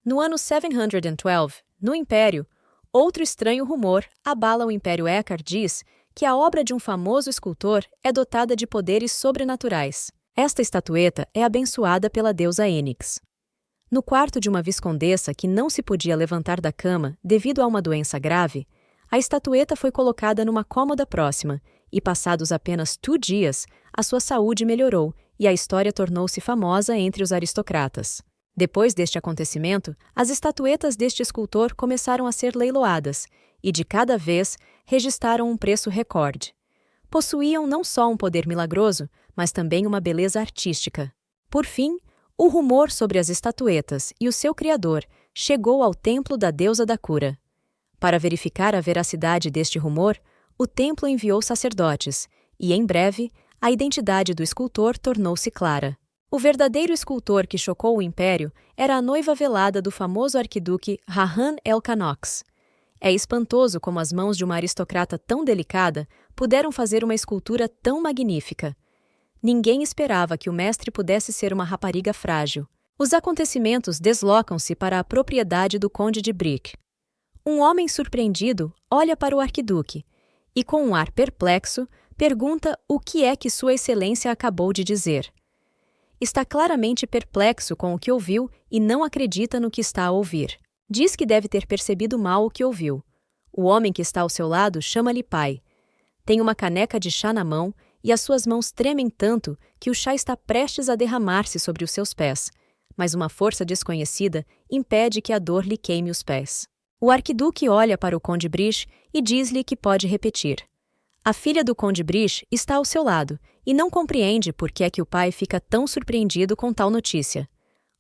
No ano 712, no Império, outro estranho rumor abala o Império Eckar diz que a obra de um famoso escultor é dotada de poderes sobrenaturais. Esta estatueta é abençoada pela deusa Ênix. No quarto de uma viscondessa que não se podia levantar da cama devido a uma doença grave, a estatueta foi colocada numa cômoda próxima e, passados apenas 2 dias, a sua saúde melhorou e a história tornou-se famosa entre os aristocratas. Depois deste acontecimento, as estatuetas deste escultor começaram a ser leiloadas e, de cada vez, registraram um preço recorde. Possuíam não só um poder milagroso, mas também uma beleza artística. Por fim, o rumor sobre as estatuetas e o seu criador chegou ao templo da deusa da cura. Para verificar a veracidade deste rumor, o templo enviou sacerdotes e, em breve, a identidade do escultor tornou-se clara. O verdadeiro escultor que chocou o império era a noiva velada do famoso arquiduque Rahan el-Khanox. É espantoso como as mãos de uma aristocrata tão delicada puderam fazer uma escultura tão magnífica. Ninguém esperava que o mestre pudesse ser uma rapariga frágil. Os acontecimentos deslocam-se para a propriedade do conde de Brick. Um homem surpreendido olha para o arquiduque e, com um ar perplexo, pergunta o que é que Sua Excelência acabou de dizer. Está claramente perplexo com o que ouviu e não acredita no que está a ouvir. Diz que deve ter percebido mal o que ouviu. O homem que está ao seu lado chama-lhe pai. Tem uma caneca de chá na mão e as suas mãos tremem tanto que o chá está prestes a derramar-se sobre os seus pés, mas uma força desconhecida impede que a dor lhe queime os pés. O arquiduque olha para o conde Brish e diz-lhe que pode repetir. A filha do conde Brish está ao seu lado e não compreende por que é que o pai fica tão surpreendido com tal notícia.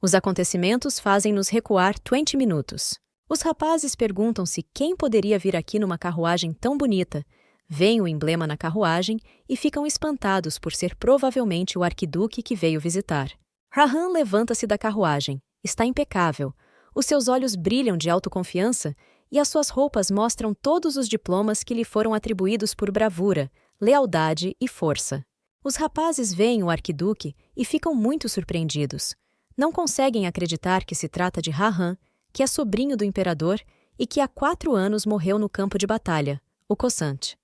Os acontecimentos fazem-nos recuar 20 minutos. Os rapazes perguntam-se quem poderia vir aqui numa carruagem tão bonita, veem o emblema na carruagem e ficam espantados por ser provavelmente o arquiduque que veio visitar. Rahan levanta-se da carruagem. Está impecável. Os seus olhos brilham de autoconfiança e as suas roupas mostram todos os diplomas que lhe foram atribuídos por bravura, lealdade e força. Os rapazes veem o arquiduque e ficam muito surpreendidos. Não conseguem acreditar que se trata de Rahan, que é sobrinho do imperador e que há 4 anos morreu no campo de batalha, o Cossante.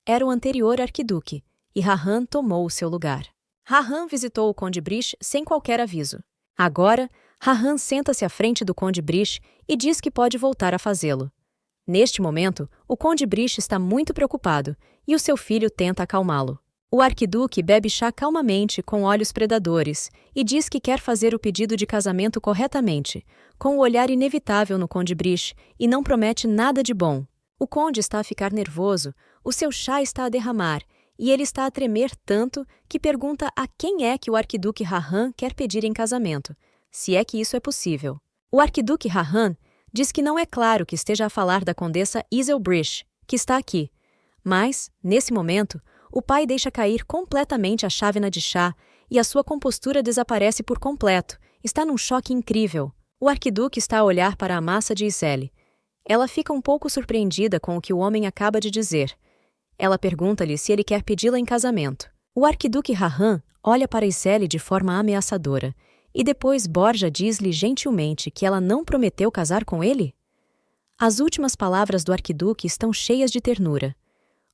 Era o anterior arquiduque, e Rahan tomou o seu lugar. Rahan visitou o conde Brish sem qualquer aviso. Agora, Rahan senta-se à frente do conde Brish e diz que pode voltar a fazê-lo. Neste momento, o conde Brish está muito preocupado e o seu filho tenta acalmá-lo. O arquiduque bebe chá calmamente com olhos predadores e diz que quer fazer o pedido de casamento corretamente, com o olhar inevitável no conde Brish e não promete nada de bom. O conde está a ficar nervoso, o seu chá está a derramar e ele está a tremer tanto que pergunta a quem é que o arquiduque Rahan quer pedir em casamento, se é que isso é possível. O arquiduque Rahan diz que não é claro que esteja a falar da condessa Isel Brish, que está aqui. Mas, nesse momento, o pai deixa cair completamente a chávena de chá e a sua compostura desaparece por completo. Está num choque incrível. O arquiduque está a olhar para a massa de Iselle. Ela fica um pouco surpreendida com o que o homem acaba de dizer. Ela pergunta-lhe se ele quer pedi-la em casamento. O arquiduque Rahan olha para Iselle de forma ameaçadora. E depois Borja diz-lhe gentilmente que ela não prometeu casar com ele? As últimas palavras do arquiduque estão cheias de ternura.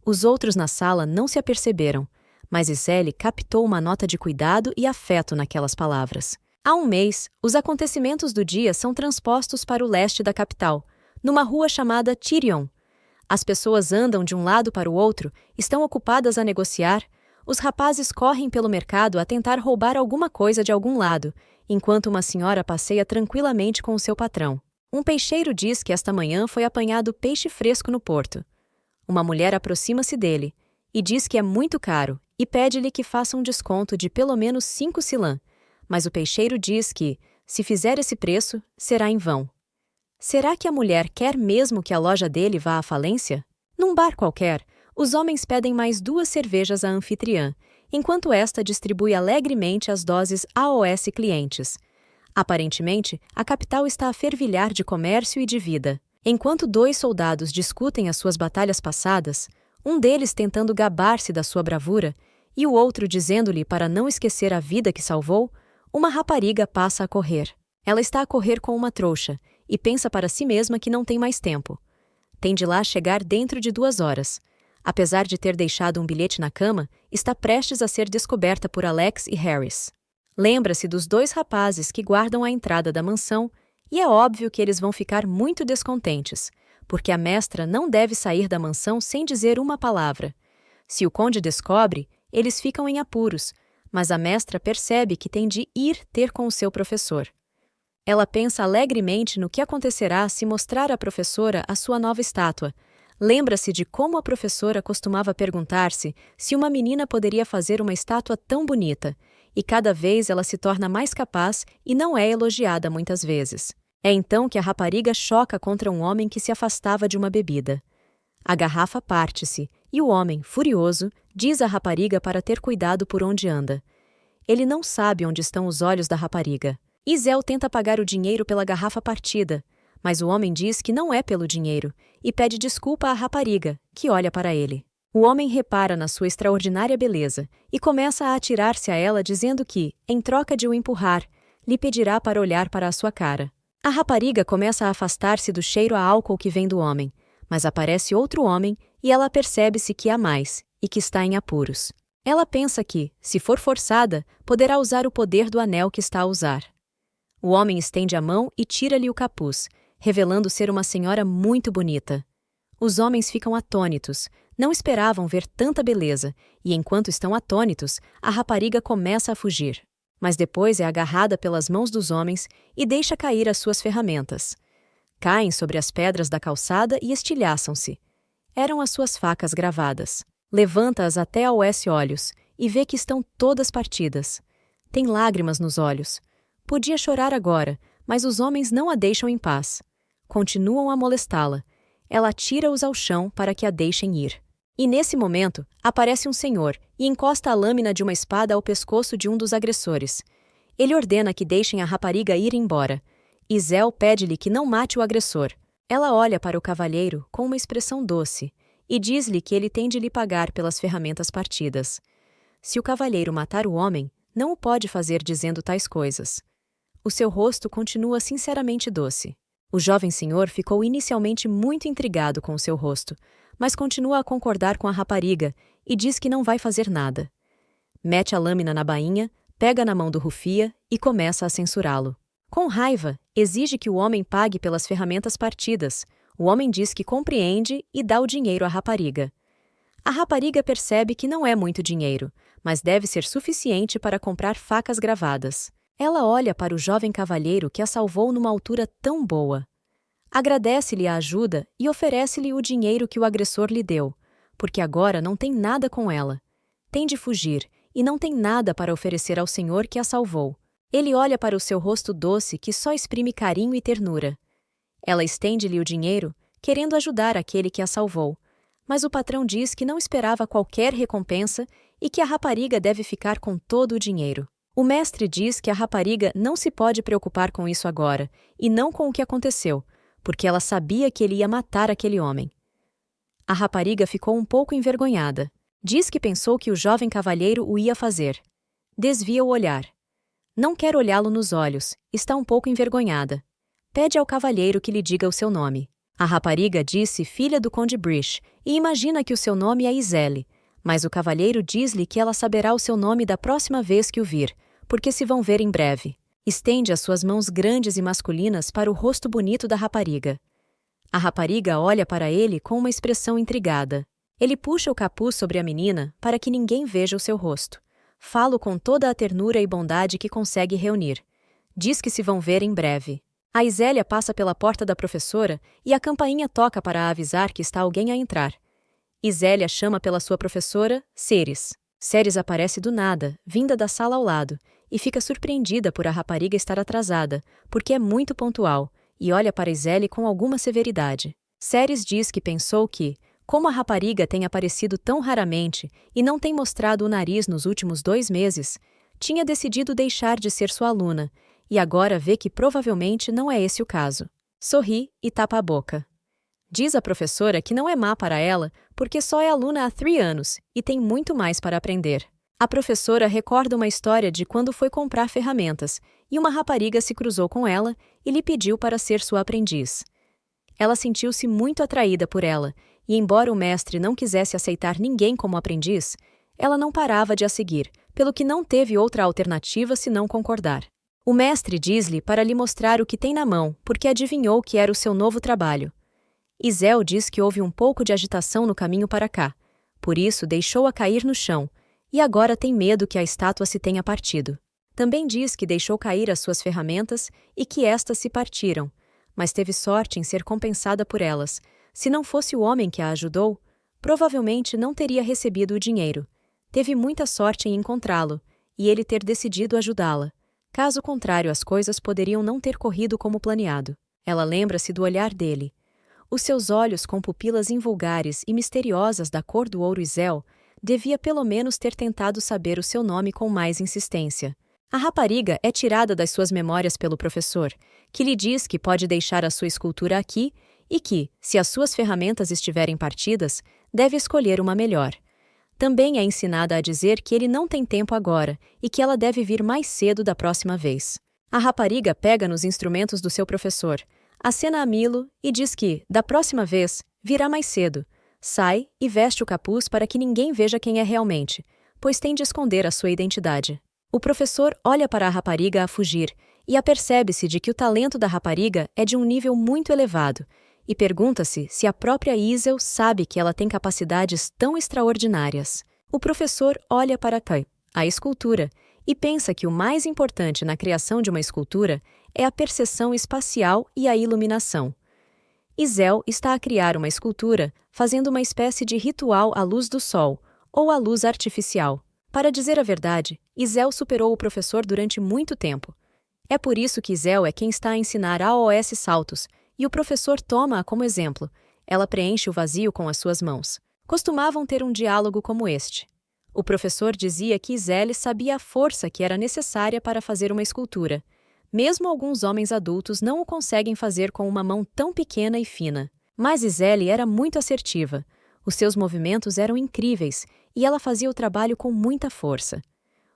Os outros na sala não se aperceberam, mas Iselle captou uma nota de cuidado e afeto naquelas palavras. Há um mês, os acontecimentos do dia são transpostos para o leste da capital, numa rua chamada Tyrion. As pessoas andam de um lado para o outro, estão ocupadas a negociar. Os rapazes correm pelo mercado a tentar roubar alguma coisa de algum lado, enquanto uma senhora passeia tranquilamente com o seu patrão. Um peixeiro diz que esta manhã foi apanhado peixe fresco no porto. Uma mulher aproxima-se dele e diz que é muito caro e pede-lhe que faça um desconto de pelo menos 5 silã, mas o peixeiro diz que, se fizer esse preço, será em vão. Será que a mulher quer mesmo que a loja dele vá à falência? Num bar qualquer, os homens pedem mais 2 cervejas à anfitriã, enquanto esta distribui alegremente as doses aos clientes. Aparentemente, a capital está a fervilhar de comércio e de vida. Enquanto 2 soldados discutem as suas batalhas passadas, um deles tentando gabar-se da sua bravura e o outro dizendo-lhe para não esquecer a vida que salvou, uma rapariga passa a correr. Ela está a correr com uma trouxa e pensa para si mesma que não tem mais tempo. Tem de lá chegar dentro de 2 horas. Apesar de ter deixado um bilhete na cama, está prestes a ser descoberta por Alex e Harris. Lembra-se dos 2 rapazes que guardam a entrada da mansão e é óbvio que eles vão ficar muito descontentes, porque a mestra não deve sair da mansão sem dizer uma palavra. Se o conde descobre, eles ficam em apuros, mas a mestra percebe que tem de ir ter com o seu professor. Ela pensa alegremente no que acontecerá se mostrar à professora a sua nova estátua. Lembra-se de como a professora costumava perguntar-se se uma menina poderia fazer uma estátua tão bonita, e cada vez ela se torna mais capaz e não é elogiada muitas vezes. É então que a rapariga choca contra um homem que se afastava de uma bebida. A garrafa parte-se, e o homem, furioso, diz à rapariga para ter cuidado por onde anda. Ele não sabe onde estão os olhos da rapariga. Isel tenta pagar o dinheiro pela garrafa partida, mas o homem diz que não é pelo dinheiro e pede desculpa à rapariga, que olha para ele. O homem repara na sua extraordinária beleza e começa a atirar-se a ela dizendo que, em troca de o empurrar, lhe pedirá para olhar para a sua cara. A rapariga começa a afastar-se do cheiro a álcool que vem do homem, mas aparece outro homem e ela percebe-se que há mais e que está em apuros. Ela pensa que, se for forçada, poderá usar o poder do anel que está a usar. O homem estende a mão e tira-lhe o capuz, revelando ser uma senhora muito bonita. Os homens ficam atônitos, não esperavam ver tanta beleza, e enquanto estão atônitos, a rapariga começa a fugir. Mas depois é agarrada pelas mãos dos homens e deixa cair as suas ferramentas. Caem sobre as pedras da calçada e estilhaçam-se. Eram as suas facas gravadas. Levanta-as até ao olhos e vê que estão todas partidas. Tem lágrimas nos olhos. Podia chorar agora, mas os homens não a deixam em paz. Continuam a molestá-la. Ela atira-os ao chão para que a deixem ir. E nesse momento, aparece um senhor e encosta a lâmina de uma espada ao pescoço de um dos agressores. Ele ordena que deixem a rapariga ir embora. Isel pede-lhe que não mate o agressor. Ela olha para o cavalheiro com uma expressão doce e diz-lhe que ele tem de lhe pagar pelas ferramentas partidas. Se o cavalheiro matar o homem, não o pode fazer dizendo tais coisas. O seu rosto continua sinceramente doce. O jovem senhor ficou inicialmente muito intrigado com o seu rosto, mas continua a concordar com a rapariga e diz que não vai fazer nada. Mete a lâmina na bainha, pega na mão do Rufia e começa a censurá-lo. Com raiva, exige que o homem pague pelas ferramentas partidas. O homem diz que compreende e dá o dinheiro à rapariga. A rapariga percebe que não é muito dinheiro, mas deve ser suficiente para comprar facas gravadas. Ela olha para o jovem cavalheiro que a salvou numa altura tão boa. Agradece-lhe a ajuda e oferece-lhe o dinheiro que o agressor lhe deu, porque agora não tem nada com ela. Tem de fugir e não tem nada para oferecer ao senhor que a salvou. Ele olha para o seu rosto doce que só exprime carinho e ternura. Ela estende-lhe o dinheiro, querendo ajudar aquele que a salvou, mas o patrão diz que não esperava qualquer recompensa e que a rapariga deve ficar com todo o dinheiro. O mestre diz que a rapariga não se pode preocupar com isso agora, e não com o que aconteceu, porque ela sabia que ele ia matar aquele homem. A rapariga ficou um pouco envergonhada. Diz que pensou que o jovem cavalheiro o ia fazer. Desvia o olhar. Não quer olhá-lo nos olhos, está um pouco envergonhada. Pede ao cavalheiro que lhe diga o seu nome. A rapariga disse filha do conde Brish e imagina que o seu nome é Iselle, mas o cavalheiro diz-lhe que ela saberá o seu nome da próxima vez que o vir, porque se vão ver em breve. Estende as suas mãos grandes e masculinas para o rosto bonito da rapariga. A rapariga olha para ele com uma expressão intrigada. Ele puxa o capuz sobre a menina para que ninguém veja o seu rosto. Fala com toda a ternura e bondade que consegue reunir. Diz que se vão ver em breve. A Isélia passa pela porta da professora e a campainha toca para a avisar que está alguém a entrar. Isélia chama pela sua professora, Ceres. Ceres aparece do nada, vinda da sala ao lado, e fica surpreendida por a rapariga estar atrasada, porque é muito pontual, e olha para Isélia com alguma severidade. Ceres diz que pensou que, como a rapariga tem aparecido tão raramente e não tem mostrado o nariz nos últimos 2 meses, tinha decidido deixar de ser sua aluna, e agora vê que provavelmente não é esse o caso. Sorri e tapa a boca. Diz à professora que não é má para ela, porque só é aluna há 3 anos e tem muito mais para aprender. A professora recorda uma história de quando foi comprar ferramentas, e uma rapariga se cruzou com ela e lhe pediu para ser sua aprendiz. Ela sentiu-se muito atraída por ela, e embora o mestre não quisesse aceitar ninguém como aprendiz, ela não parava de a seguir, pelo que não teve outra alternativa senão concordar. O mestre diz-lhe para lhe mostrar o que tem na mão, porque adivinhou que era o seu novo trabalho. Isel diz que houve um pouco de agitação no caminho para cá, por isso deixou-a cair no chão, e agora tem medo que a estátua se tenha partido. Também diz que deixou cair as suas ferramentas e que estas se partiram, mas teve sorte em ser compensada por elas. Se não fosse o homem que a ajudou, provavelmente não teria recebido o dinheiro. Teve muita sorte em encontrá-lo, e ele ter decidido ajudá-la. Caso contrário, as coisas poderiam não ter corrido como planeado. Ela lembra-se do olhar dele. Os seus olhos com pupilas invulgares e misteriosas da cor do ouro Isel, devia pelo menos ter tentado saber o seu nome com mais insistência. A rapariga é tirada das suas memórias pelo professor, que lhe diz que pode deixar a sua escultura aqui e que, se as suas ferramentas estiverem partidas, deve escolher uma melhor. Também é ensinada a dizer que ele não tem tempo agora e que ela deve vir mais cedo da próxima vez. A rapariga pega nos instrumentos do seu professor, acena a Milo e diz que, da próxima vez, virá mais cedo. Sai e veste o capuz para que ninguém veja quem é realmente, pois tem de esconder a sua identidade. O professor olha para a rapariga a fugir e apercebe-se de que o talento da rapariga é de um nível muito elevado e pergunta-se se a própria Isel sabe que ela tem capacidades tão extraordinárias. O professor olha para a escultura e pensa que o mais importante na criação de uma escultura é a percepção espacial e a iluminação. Isel está a criar uma escultura fazendo uma espécie de ritual à luz do sol, ou à luz artificial. Para dizer a verdade, Isel superou o professor durante muito tempo. É por isso que Isel é quem está a ensinar AOS saltos, e o professor toma-a como exemplo. Ela preenche o vazio com as suas mãos. Costumavam ter um diálogo como este. O professor dizia que Isel sabia a força que era necessária para fazer uma escultura. Mesmo alguns homens adultos não o conseguem fazer com uma mão tão pequena e fina. Mas Isel era muito assertiva. Os seus movimentos eram incríveis, e ela fazia o trabalho com muita força.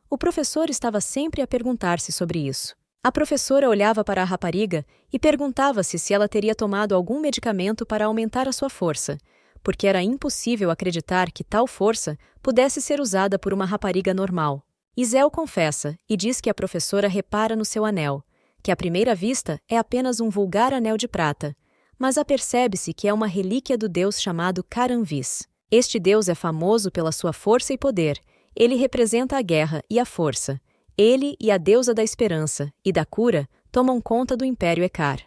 O professor estava sempre a perguntar-se sobre isso. A professora olhava para a rapariga e perguntava-se se ela teria tomado algum medicamento para aumentar a sua força, porque era impossível acreditar que tal força pudesse ser usada por uma rapariga normal. Isel confessa e diz que a professora repara no seu anel, que à primeira vista é apenas um vulgar anel de prata, mas apercebe-se que é uma relíquia do deus chamado Caranvis. Este deus é famoso pela sua força e poder. Ele representa a guerra e a força. Ele e a deusa da esperança e da cura tomam conta do Império Ekar.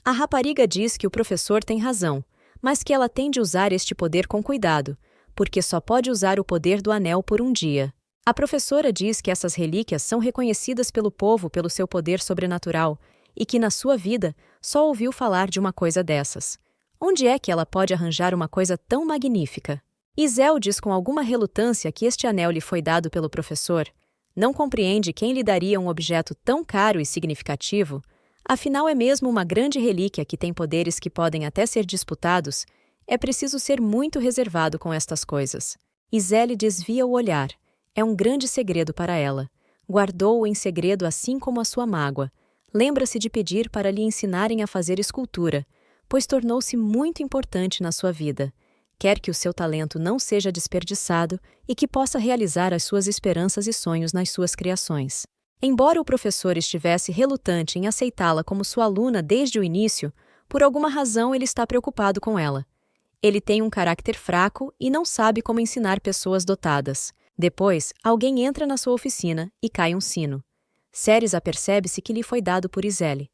A rapariga diz que o professor tem razão, mas que ela tem de usar este poder com cuidado, porque só pode usar o poder do anel por um dia. A professora diz que essas relíquias são reconhecidas pelo povo pelo seu poder sobrenatural e que na sua vida só ouviu falar de uma coisa dessas. Onde é que ela pode arranjar uma coisa tão magnífica? Isel diz com alguma relutância que este anel lhe foi dado pelo professor. Não compreende quem lhe daria um objeto tão caro e significativo, afinal é mesmo uma grande relíquia que tem poderes que podem até ser disputados, é preciso ser muito reservado com estas coisas. Isel desvia o olhar. É um grande segredo para ela. Guardou-o em segredo assim como a sua mágoa. Lembra-se de pedir para lhe ensinarem a fazer escultura, pois tornou-se muito importante na sua vida. Quer que o seu talento não seja desperdiçado e que possa realizar as suas esperanças e sonhos nas suas criações. Embora o professor estivesse relutante em aceitá-la como sua aluna desde o início, por alguma razão ele está preocupado com ela. Ele tem um caráter fraco e não sabe como ensinar pessoas dotadas. Depois, alguém entra na sua oficina e cai um sino. Ceres apercebe-se que lhe foi dado por Isel.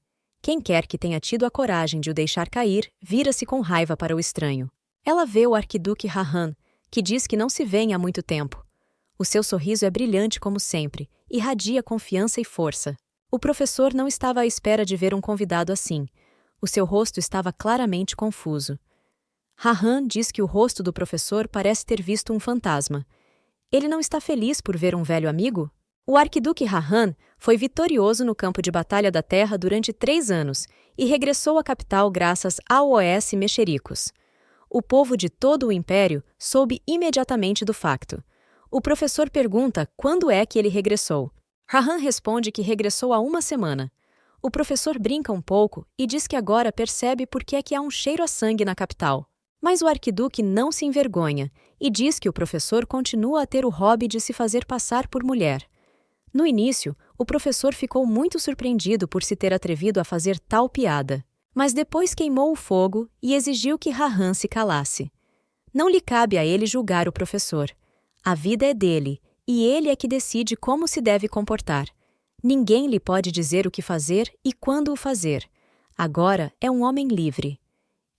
Quem quer que tenha tido a coragem de o deixar cair, vira-se com raiva para o estranho. Ela vê o arquiduque Rahan, que diz que não se vêem há muito tempo. O seu sorriso é brilhante como sempre, irradia confiança e força. O professor não estava à espera de ver um convidado assim. O seu rosto estava claramente confuso. Rahan diz que o rosto do professor parece ter visto um fantasma. Ele não está feliz por ver um velho amigo? O arquiduque Rahan foi vitorioso no campo de batalha da Terra durante 3 anos e regressou à capital graças ao OS Mexericos. O povo de todo o império soube imediatamente do facto. O professor pergunta quando é que ele regressou. Rahan responde que regressou há uma semana. O professor brinca um pouco e diz que agora percebe por que é que há um cheiro a sangue na capital. Mas o arquiduque não se envergonha e diz que o professor continua a ter o hobby de se fazer passar por mulher. No início, o professor ficou muito surpreendido por se ter atrevido a fazer tal piada. Mas depois queimou o fogo e exigiu que Rahan se calasse. Não lhe cabe a ele julgar o professor. A vida é dele, e ele é que decide como se deve comportar. Ninguém lhe pode dizer o que fazer e quando o fazer. Agora é um homem livre.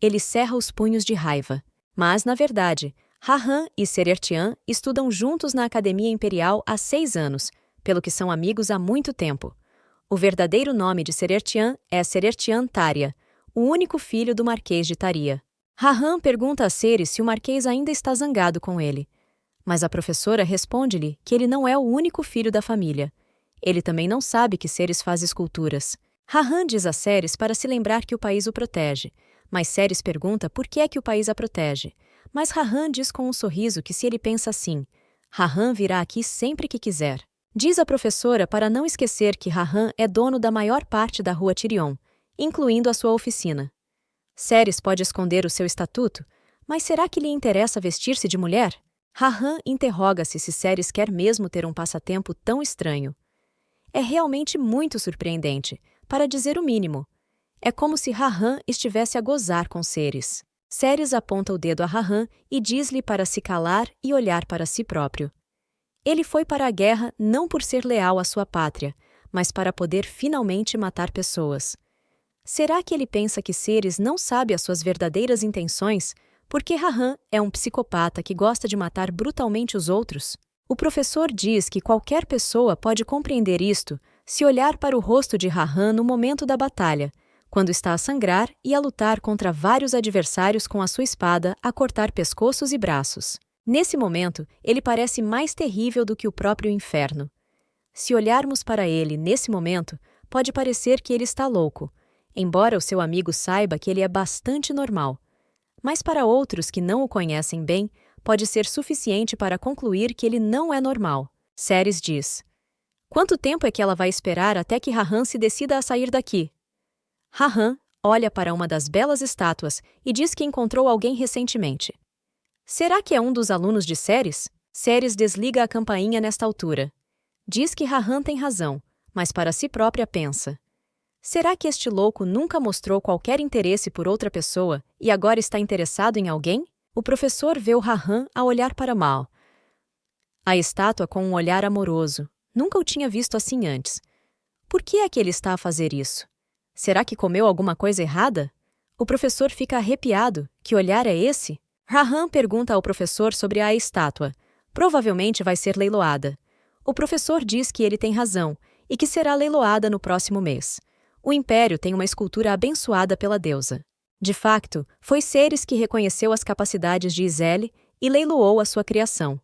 Ele cerra os punhos de raiva. Mas, na verdade, Rahan e Serertian estudam juntos na Academia Imperial há 6 anos, pelo que são amigos há muito tempo. O verdadeiro nome de Serertian é Serertian Taria, o único filho do Marquês de Taria. Rahan pergunta a Ceres se o Marquês ainda está zangado com ele. Mas a professora responde-lhe que ele não é o único filho da família. Ele também não sabe que Ceres faz esculturas. Rahan diz a Ceres para se lembrar que o país o protege, mas Ceres pergunta por que é que o país a protege. Mas Rahan diz com um sorriso que se ele pensa assim, Rahan virá aqui sempre que quiser. Diz a professora para não esquecer que Rahan é dono da maior parte da rua Tirion, incluindo a sua oficina. Ceres pode esconder o seu estatuto, mas será que lhe interessa vestir-se de mulher? Rahan interroga-se se Ceres quer mesmo ter um passatempo tão estranho. É realmente muito surpreendente, para dizer o mínimo. É como se Rahan estivesse a gozar com Ceres. Ceres aponta o dedo a Rahan e diz-lhe para se calar e olhar para si próprio. Ele foi para a guerra não por ser leal à sua pátria, mas para poder finalmente matar pessoas. Será que ele pensa que Ceres não sabe as suas verdadeiras intenções, porque Rahan é um psicopata que gosta de matar brutalmente os outros? O professor diz que qualquer pessoa pode compreender isto se olhar para o rosto de Rahan no momento da batalha, quando está a sangrar e a lutar contra vários adversários com a sua espada a cortar pescoços e braços. Nesse momento, ele parece mais terrível do que o próprio inferno. Se olharmos para ele nesse momento, pode parecer que ele está louco, embora o seu amigo saiba que ele é bastante normal. Mas para outros que não o conhecem bem, pode ser suficiente para concluir que ele não é normal. Ceres diz: quanto tempo é que ela vai esperar até que Rahan se decida a sair daqui? Rahan olha para uma das belas estátuas e diz que encontrou alguém recentemente. Será que é um dos alunos de Ceres? Ceres desliga a campainha nesta altura. Diz que Rahan tem razão, mas para si própria pensa: será que este louco nunca mostrou qualquer interesse por outra pessoa e agora está interessado em alguém? O professor vê o Rahan a olhar para Mal. A estátua com um olhar amoroso. Nunca o tinha visto assim antes. Por que é que ele está a fazer isso? Será que comeu alguma coisa errada? O professor fica arrepiado. Que olhar é esse? Rahan pergunta ao professor sobre a estátua. Provavelmente vai ser leiloada. O professor diz que ele tem razão e que será leiloada no próximo mês. O Império tem uma escultura abençoada pela deusa. De facto, foi Ceres que reconheceu as capacidades de Izelle e leiloou a sua criação.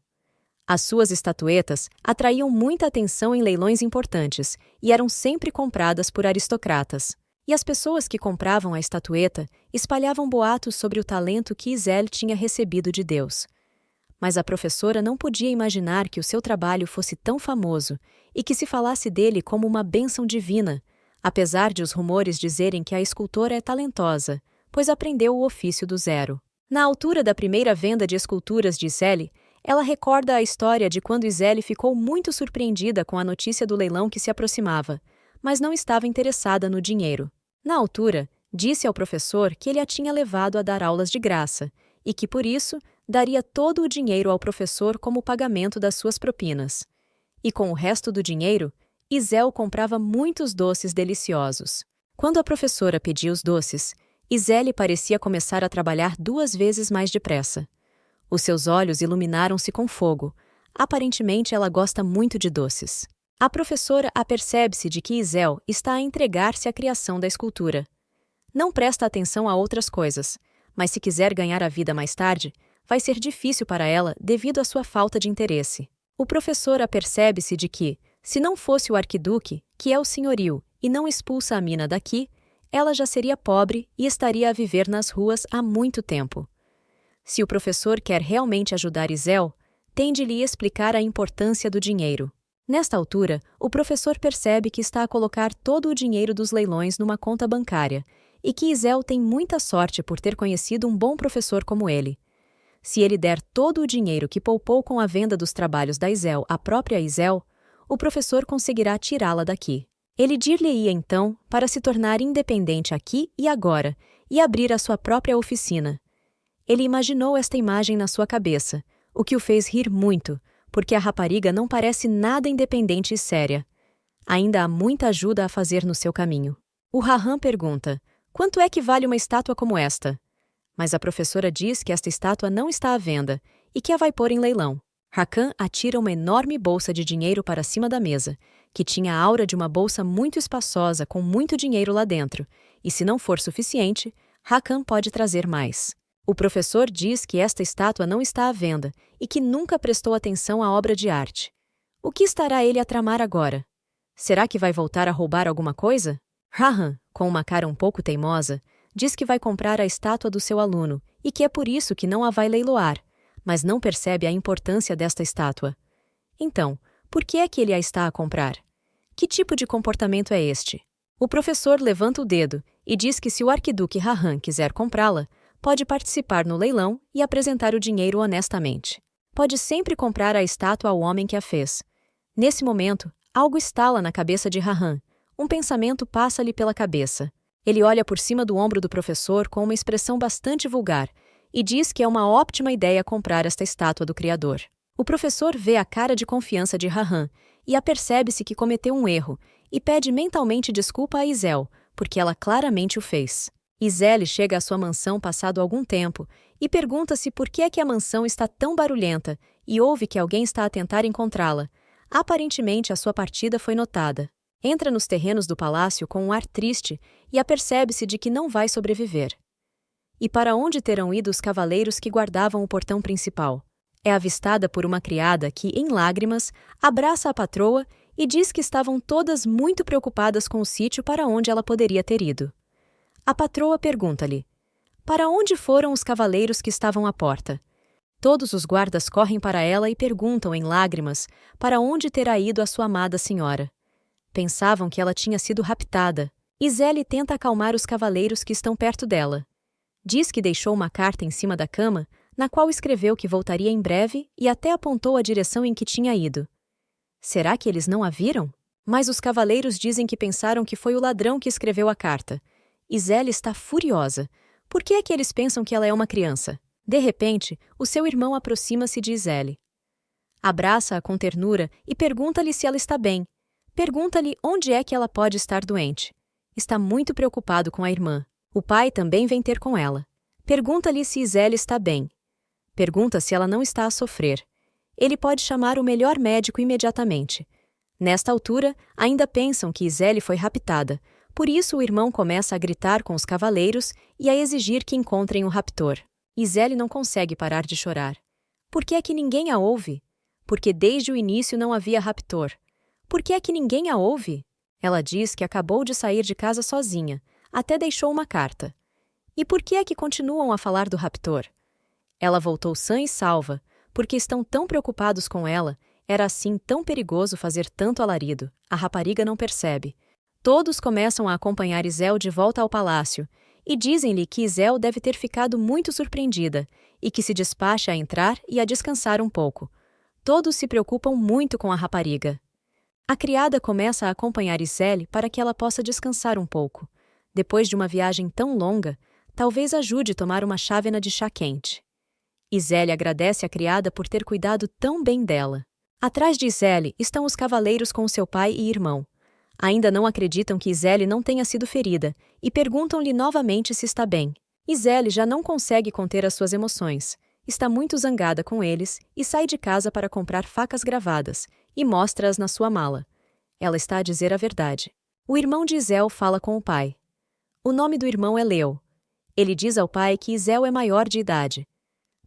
As suas estatuetas atraíam muita atenção em leilões importantes e eram sempre compradas por aristocratas. E as pessoas que compravam a estatueta espalhavam boatos sobre o talento que Izelle tinha recebido de Deus. Mas a professora não podia imaginar que o seu trabalho fosse tão famoso e que se falasse dele como uma bênção divina, apesar de os rumores dizerem que a escultora é talentosa, pois aprendeu o ofício do zero. Na altura da primeira venda de esculturas de Izelle, ela recorda a história de quando Izelle ficou muito surpreendida com a notícia do leilão que se aproximava, mas não estava interessada no dinheiro. Na altura, disse ao professor que ele a tinha levado a dar aulas de graça e que, por isso, daria todo o dinheiro ao professor como pagamento das suas propinas. E com o resto do dinheiro, Izelle comprava muitos doces deliciosos. Quando a professora pedia os doces, Izelle parecia começar a trabalhar 2 vezes mais depressa. Os seus olhos iluminaram-se com fogo. Aparentemente, ela gosta muito de doces. A professora apercebe-se de que Izelle está a entregar-se à criação da escultura. Não presta atenção a outras coisas, mas se quiser ganhar a vida mais tarde, vai ser difícil para ela devido à sua falta de interesse. O professor apercebe-se de que, se não fosse o arquiduque, que é o senhorio, e não expulsa a mina daqui, ela já seria pobre e estaria a viver nas ruas há muito tempo. Se o professor quer realmente ajudar Izelle, tem de lhe explicar a importância do dinheiro. Nesta altura, o professor percebe que está a colocar todo o dinheiro dos leilões numa conta bancária e que Isel tem muita sorte por ter conhecido um bom professor como ele. Se ele der todo o dinheiro que poupou com a venda dos trabalhos da Isel à própria Isel, o professor conseguirá tirá-la daqui. Ele dir-lhe-ia então para se tornar independente aqui e agora e abrir a sua própria oficina. Ele imaginou esta imagem na sua cabeça, o que o fez rir muito, porque a rapariga não parece nada independente e séria. Ainda há muita ajuda a fazer no seu caminho. O Raham pergunta: quanto é que vale uma estátua como esta? Mas a professora diz que esta estátua não está à venda e que a vai pôr em leilão. Hakan atira uma enorme bolsa de dinheiro para cima da mesa, que tinha a aura de uma bolsa muito espaçosa com muito dinheiro lá dentro, e se não for suficiente, Hakan pode trazer mais. O professor diz que esta estátua não está à venda e que nunca prestou atenção à obra de arte. O que estará ele a tramar agora? Será que vai voltar a roubar alguma coisa? Raham, com uma cara um pouco teimosa, diz que vai comprar a estátua do seu aluno e que é por isso que não a vai leiloar, mas não percebe a importância desta estátua. Então, por que é que ele a está a comprar? Que tipo de comportamento é este? O professor levanta o dedo e diz que se o arquiduque Raham quiser comprá-la, pode participar no leilão e apresentar o dinheiro honestamente. Pode sempre comprar a estátua ao homem que a fez. Nesse momento, algo estala na cabeça de Raham. Um pensamento passa-lhe pela cabeça. Ele olha por cima do ombro do professor com uma expressão bastante vulgar e diz que é uma ótima ideia comprar esta estátua do Criador. O professor vê a cara de confiança de Raham e apercebe-se que cometeu um erro e pede mentalmente desculpa a Isel, porque ela claramente o fez. Isel chega à sua mansão passado algum tempo e pergunta-se por que é que a mansão está tão barulhenta e ouve que alguém está a tentar encontrá-la. Aparentemente, a sua partida foi notada. Entra nos terrenos do palácio com um ar triste e apercebe-se de que não vai sobreviver. E para onde terão ido os cavaleiros que guardavam o portão principal? É avistada por uma criada que, em lágrimas, abraça a patroa e diz que estavam todas muito preocupadas com o sítio para onde ela poderia ter ido. A patroa pergunta-lhe: para onde foram os cavaleiros que estavam à porta? Todos os guardas correm para ela e perguntam em lágrimas para onde terá ido a sua amada senhora. Pensavam que ela tinha sido raptada. Isel tenta acalmar os cavaleiros que estão perto dela. Diz que deixou uma carta em cima da cama, na qual escreveu que voltaria em breve e até apontou a direção em que tinha ido. Será que eles não a viram? Mas os cavaleiros dizem que pensaram que foi o ladrão que escreveu a carta. Isel está furiosa. Por que é que eles pensam que ela é uma criança? De repente, o seu irmão aproxima-se de Isel. Abraça-a com ternura e pergunta-lhe se ela está bem. Pergunta-lhe onde é que ela pode estar doente. Está muito preocupado com a irmã. O pai também vem ter com ela. Pergunta-lhe se Isel está bem. Pergunta se ela não está a sofrer. Ele pode chamar o melhor médico imediatamente. Nesta altura, ainda pensam que Isel foi raptada. Por isso o irmão começa a gritar com os cavaleiros e a exigir que encontrem o raptor. Isel não consegue parar de chorar. Por que é que ninguém a ouve? Porque desde o início não havia raptor. Por que é que ninguém a ouve? Ela diz que acabou de sair de casa sozinha, até deixou uma carta. E por que é que continuam a falar do raptor? Ela voltou sã e salva, porque estão tão preocupados com ela, era assim tão perigoso fazer tanto alarido. A rapariga não percebe. Todos começam a acompanhar Isel de volta ao palácio e dizem-lhe que Isel deve ter ficado muito surpreendida e que se despacha a entrar e a descansar um pouco. Todos se preocupam muito com a rapariga. A criada começa a acompanhar Isel para que ela possa descansar um pouco. Depois de uma viagem tão longa, talvez ajude a tomar uma chávena de chá quente. Isel agradece à criada por ter cuidado tão bem dela. Atrás de Isel estão os cavaleiros com seu pai e irmão. Ainda não acreditam que Isel não tenha sido ferida e perguntam-lhe novamente se está bem. Isel já não consegue conter as suas emoções. Está muito zangada com eles e sai de casa para comprar facas gravadas e mostra-as na sua mala. Ela está a dizer a verdade. O irmão de Isel fala com o pai. O nome do irmão é Leo. Ele diz ao pai que Isel é maior de idade.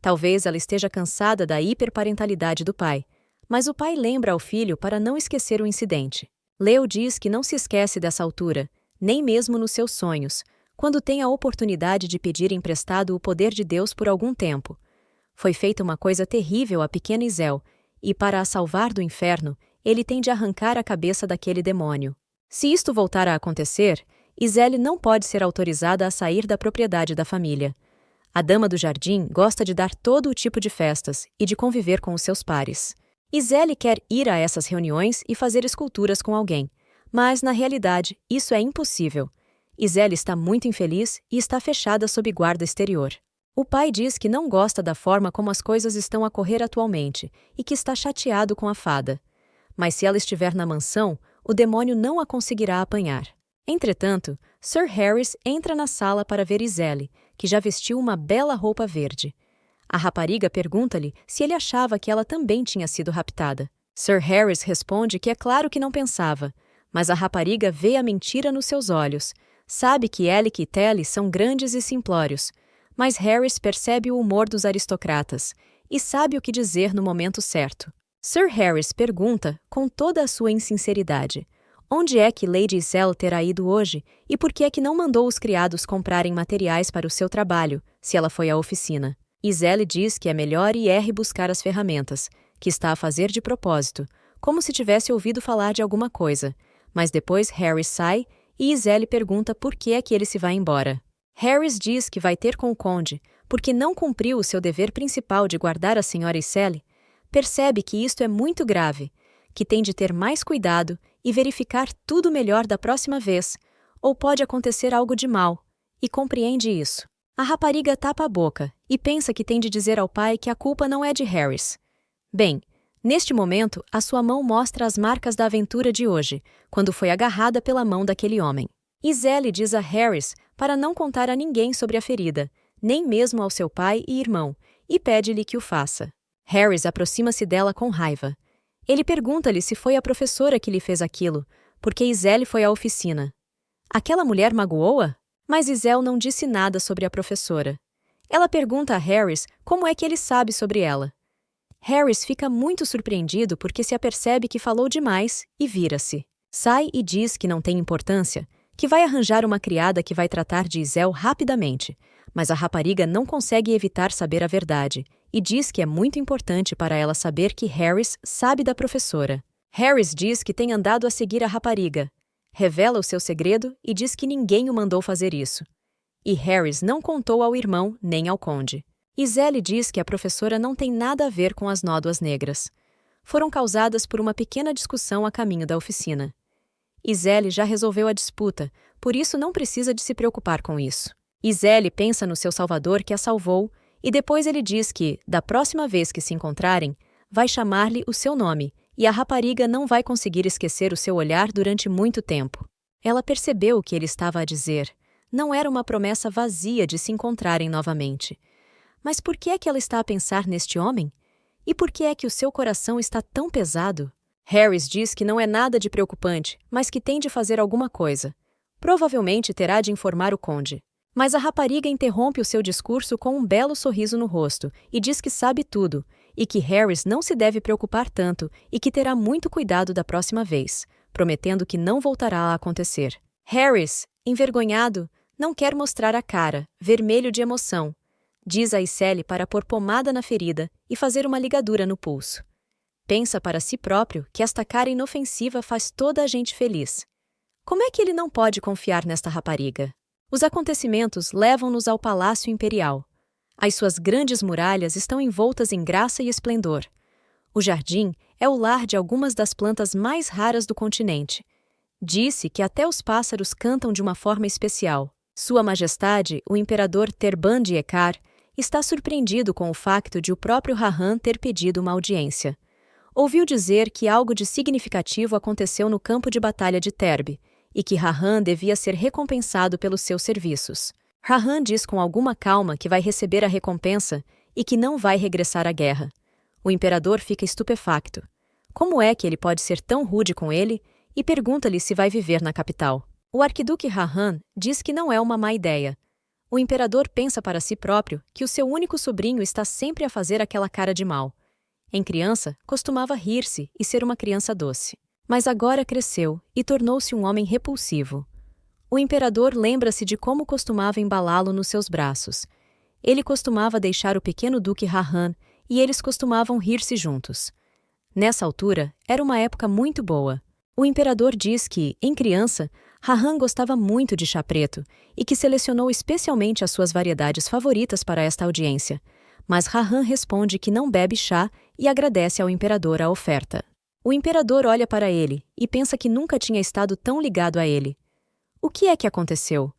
Talvez ela esteja cansada da hiperparentalidade do pai, mas o pai lembra ao filho para não esquecer o incidente. Leo diz que não se esquece dessa altura, nem mesmo nos seus sonhos, quando tem a oportunidade de pedir emprestado o poder de Deus por algum tempo. Foi feita uma coisa terrível à pequena Isel, e para a salvar do inferno, ele tem de arrancar a cabeça daquele demônio. Se isto voltar a acontecer, Iselle não pode ser autorizada a sair da propriedade da família. A dama do jardim gosta de dar todo o tipo de festas e de conviver com os seus pares. Iselle quer ir a essas reuniões e fazer esculturas com alguém, mas, na realidade, isso é impossível. Iselle está muito infeliz e está fechada sob guarda exterior. O pai diz que não gosta da forma como as coisas estão a correr atualmente e que está chateado com a fada. Mas se ela estiver na mansão, o demônio não a conseguirá apanhar. Entretanto, Sir Harris entra na sala para ver Iselle, que já vestiu uma bela roupa verde. A rapariga pergunta-lhe se ele achava que ela também tinha sido raptada. Sir Harris responde que é claro que não pensava, mas a rapariga vê a mentira nos seus olhos, sabe que Alec e Telly são grandes e simplórios, mas Harris percebe o humor dos aristocratas e sabe o que dizer no momento certo. Sir Harris pergunta, com toda a sua insinceridade, onde é que Lady Iselle terá ido hoje e por que é que não mandou os criados comprarem materiais para o seu trabalho, se ela foi à oficina. Iselle diz que é melhor ir buscar as ferramentas, que está a fazer de propósito, como se tivesse ouvido falar de alguma coisa, mas depois Harris sai e Iselle pergunta por que é que ele se vai embora. Harris diz que vai ter com o conde, porque não cumpriu o seu dever principal de guardar a senhora Iselle. Percebe que isto é muito grave, que tem de ter mais cuidado e verificar tudo melhor da próxima vez, ou pode acontecer algo de mal, e compreende isso. A rapariga tapa a boca e pensa que tem de dizer ao pai que a culpa não é de Harris. Bem, neste momento, a sua mão mostra as marcas da aventura de hoje, quando foi agarrada pela mão daquele homem. Iselle diz a Harris para não contar a ninguém sobre a ferida, nem mesmo ao seu pai e irmão, e pede-lhe que o faça. Harris aproxima-se dela com raiva. Ele pergunta-lhe se foi a professora que lhe fez aquilo, porque Iselle foi à oficina. Aquela mulher magoou-a? Mas Iselle não disse nada sobre a professora. Ela pergunta a Harris como é que ele sabe sobre ela. Harris fica muito surpreendido porque se apercebe que falou demais e vira-se. Sai e diz que não tem importância, que vai arranjar uma criada que vai tratar de Iselle rapidamente, mas a rapariga não consegue evitar saber a verdade e diz que é muito importante para ela saber que Harris sabe da professora. Harris diz que tem andado a seguir a rapariga, revela o seu segredo e diz que ninguém o mandou fazer isso. E Harris não contou ao irmão nem ao conde. Iselle diz que a professora não tem nada a ver com as nódoas negras. Foram causadas por uma pequena discussão a caminho da oficina. Iselle já resolveu a disputa, por isso não precisa de se preocupar com isso. Iselle pensa no seu salvador que a salvou, e depois ele diz que, da próxima vez que se encontrarem, vai chamar-lhe o seu nome, e a rapariga não vai conseguir esquecer o seu olhar durante muito tempo. Ela percebeu o que ele estava a dizer. Não era uma promessa vazia de se encontrarem novamente. Mas por que é que ela está a pensar neste homem? E por que é que o seu coração está tão pesado? Harris diz que não é nada de preocupante, mas que tem de fazer alguma coisa. Provavelmente terá de informar o conde. Mas a rapariga interrompe o seu discurso com um belo sorriso no rosto e diz que sabe tudo, e que Harris não se deve preocupar tanto e que terá muito cuidado da próxima vez, prometendo que não voltará a acontecer. Harris, envergonhado, não quer mostrar a cara, vermelho de emoção. Diz a Iselle para pôr pomada na ferida e fazer uma ligadura no pulso. Pensa para si próprio que esta cara inofensiva faz toda a gente feliz. Como é que ele não pode confiar nesta rapariga? Os acontecimentos levam-nos ao Palácio Imperial. As suas grandes muralhas estão envoltas em graça e esplendor. O jardim é o lar de algumas das plantas mais raras do continente. Disse que até os pássaros cantam de uma forma especial. Sua Majestade, o Imperador Terban de Ekar, está surpreendido com o facto de o próprio Rahan ter pedido uma audiência. Ouviu dizer que algo de significativo aconteceu no campo de batalha de Terbe, e que Rahan devia ser recompensado pelos seus serviços. Rahan diz com alguma calma que vai receber a recompensa e que não vai regressar à guerra. O imperador fica estupefacto. Como é que ele pode ser tão rude com ele? E pergunta-lhe se vai viver na capital. O arquiduque Rahan diz que não é uma má ideia. O imperador pensa para si próprio que o seu único sobrinho está sempre a fazer aquela cara de mal. Em criança, costumava rir-se e ser uma criança doce. Mas agora cresceu e tornou-se um homem repulsivo. O imperador lembra-se de como costumava embalá-lo nos seus braços. Ele costumava deixar o pequeno duque Raham e eles costumavam rir-se juntos. Nessa altura, era uma época muito boa. O imperador diz que, em criança, Raham gostava muito de chá preto e que selecionou especialmente as suas variedades favoritas para esta audiência. Mas Raham responde que não bebe chá e agradece ao imperador a oferta. O imperador olha para ele e pensa que nunca tinha estado tão ligado a ele. O que é que aconteceu?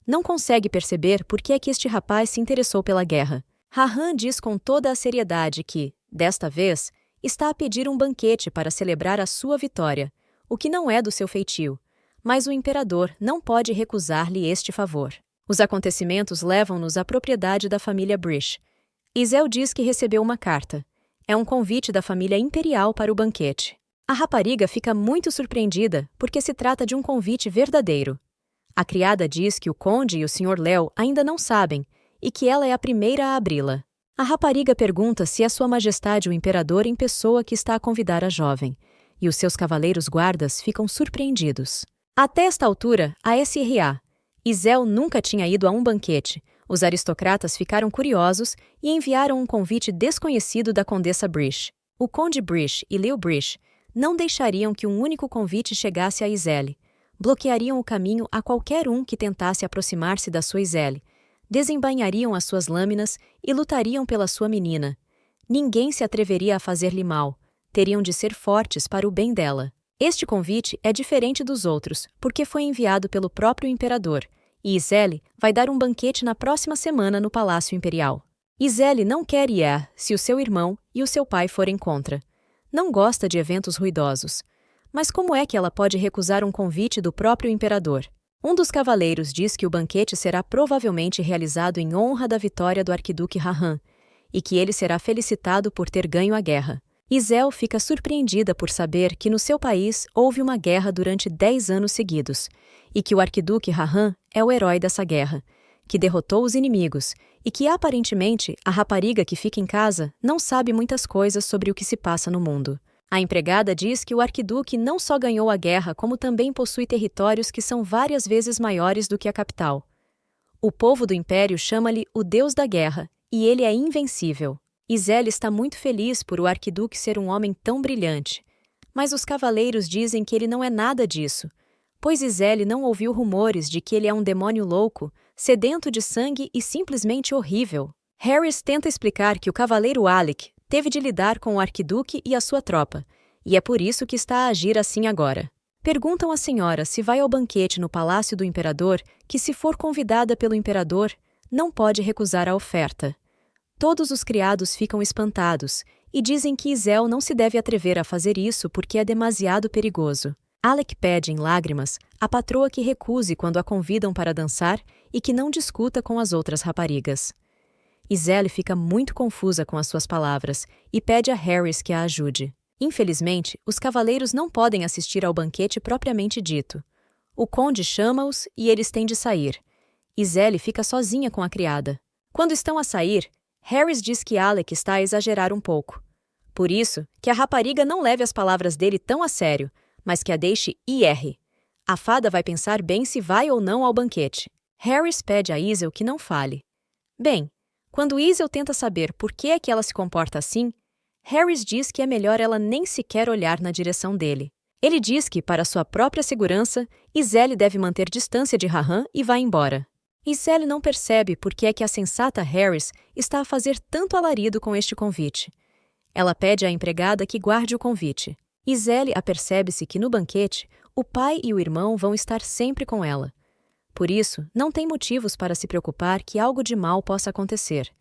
Não consegue perceber por que é que este rapaz se interessou pela guerra. Raham diz com toda a seriedade que, desta vez, está a pedir um banquete para celebrar a sua vitória, o que não é do seu feitio, mas o imperador não pode recusar-lhe este favor. Os acontecimentos levam-nos à propriedade da família Brish. Isel diz que recebeu uma carta. É um convite da família imperial para o banquete. A rapariga fica muito surpreendida porque se trata de um convite verdadeiro. A criada diz que o conde e o Sr. Léo ainda não sabem e que ela é a primeira a abri-la. A rapariga pergunta se é Sua Majestade o Imperador em pessoa que está a convidar a jovem, e os seus cavaleiros guardas ficam surpreendidos. Até esta altura, a SRA. Isel nunca tinha ido a um banquete. Os aristocratas ficaram curiosos e enviaram um convite desconhecido da condessa Brish. O conde Brish e Leo Brish não deixariam que um único convite chegasse a Iselle. Bloqueariam o caminho a qualquer um que tentasse aproximar-se da sua Iselle. Desembainhariam as suas lâminas e lutariam pela sua menina. Ninguém se atreveria a fazer-lhe mal. Teriam de ser fortes para o bem dela. Este convite é diferente dos outros, porque foi enviado pelo próprio imperador, e Iselle vai dar um banquete na próxima semana no Palácio Imperial. Iselle não quer ir se o seu irmão e o seu pai forem contra. Não gosta de eventos ruidosos. Mas como é que ela pode recusar um convite do próprio imperador? Um dos cavaleiros diz que o banquete será provavelmente realizado em honra da vitória do arquiduque Raham, e que ele será felicitado por ter ganho a guerra. Isel fica surpreendida por saber que no seu país houve uma guerra durante 10 anos seguidos, e que o arquiduque Raham é o herói dessa guerra, que derrotou os inimigos, e que aparentemente a rapariga que fica em casa não sabe muitas coisas sobre o que se passa no mundo. A empregada diz que o arquiduque não só ganhou a guerra, como também possui territórios que são várias vezes maiores do que a capital. O povo do império chama-lhe o Deus da Guerra, e ele é invencível. Iselle está muito feliz por o arquiduque ser um homem tão brilhante, mas os cavaleiros dizem que ele não é nada disso, pois Iselle não ouviu rumores de que ele é um demônio louco, sedento de sangue e simplesmente horrível. Harris tenta explicar que o cavaleiro Alec teve de lidar com o arquiduque e a sua tropa, e é por isso que está a agir assim agora. Perguntam à senhora se vai ao banquete no palácio do imperador, que se for convidada pelo imperador, não pode recusar a oferta. Todos os criados ficam espantados e dizem que Isel não se deve atrever a fazer isso porque é demasiado perigoso. Alec pede, em lágrimas, à patroa que recuse quando a convidam para dançar e que não discuta com as outras raparigas. Iselle fica muito confusa com as suas palavras e pede a Harris que a ajude. Infelizmente, os cavaleiros não podem assistir ao banquete propriamente dito. O conde chama-os e eles têm de sair. Iselle fica sozinha com a criada. Quando estão a sair, Harris diz que Alec está a exagerar um pouco. Por isso, que a rapariga não leve as palavras dele tão a sério, mas que a deixe ir. A fada vai pensar bem se vai ou não ao banquete. Harris pede a Isel que não fale. Bem, quando Isel tenta saber por que é que ela se comporta assim, Harris diz que é melhor ela nem sequer olhar na direção dele. Ele diz que, para sua própria segurança, Iselle deve manter distância de Raham e vai embora. Iselle não percebe por que é que a sensata Harris está a fazer tanto alarido com este convite. Ela pede à empregada que guarde o convite. Iselle apercebe-se que no banquete, o pai e o irmão vão estar sempre com ela. Por isso, não tem motivos para se preocupar que algo de mal possa acontecer.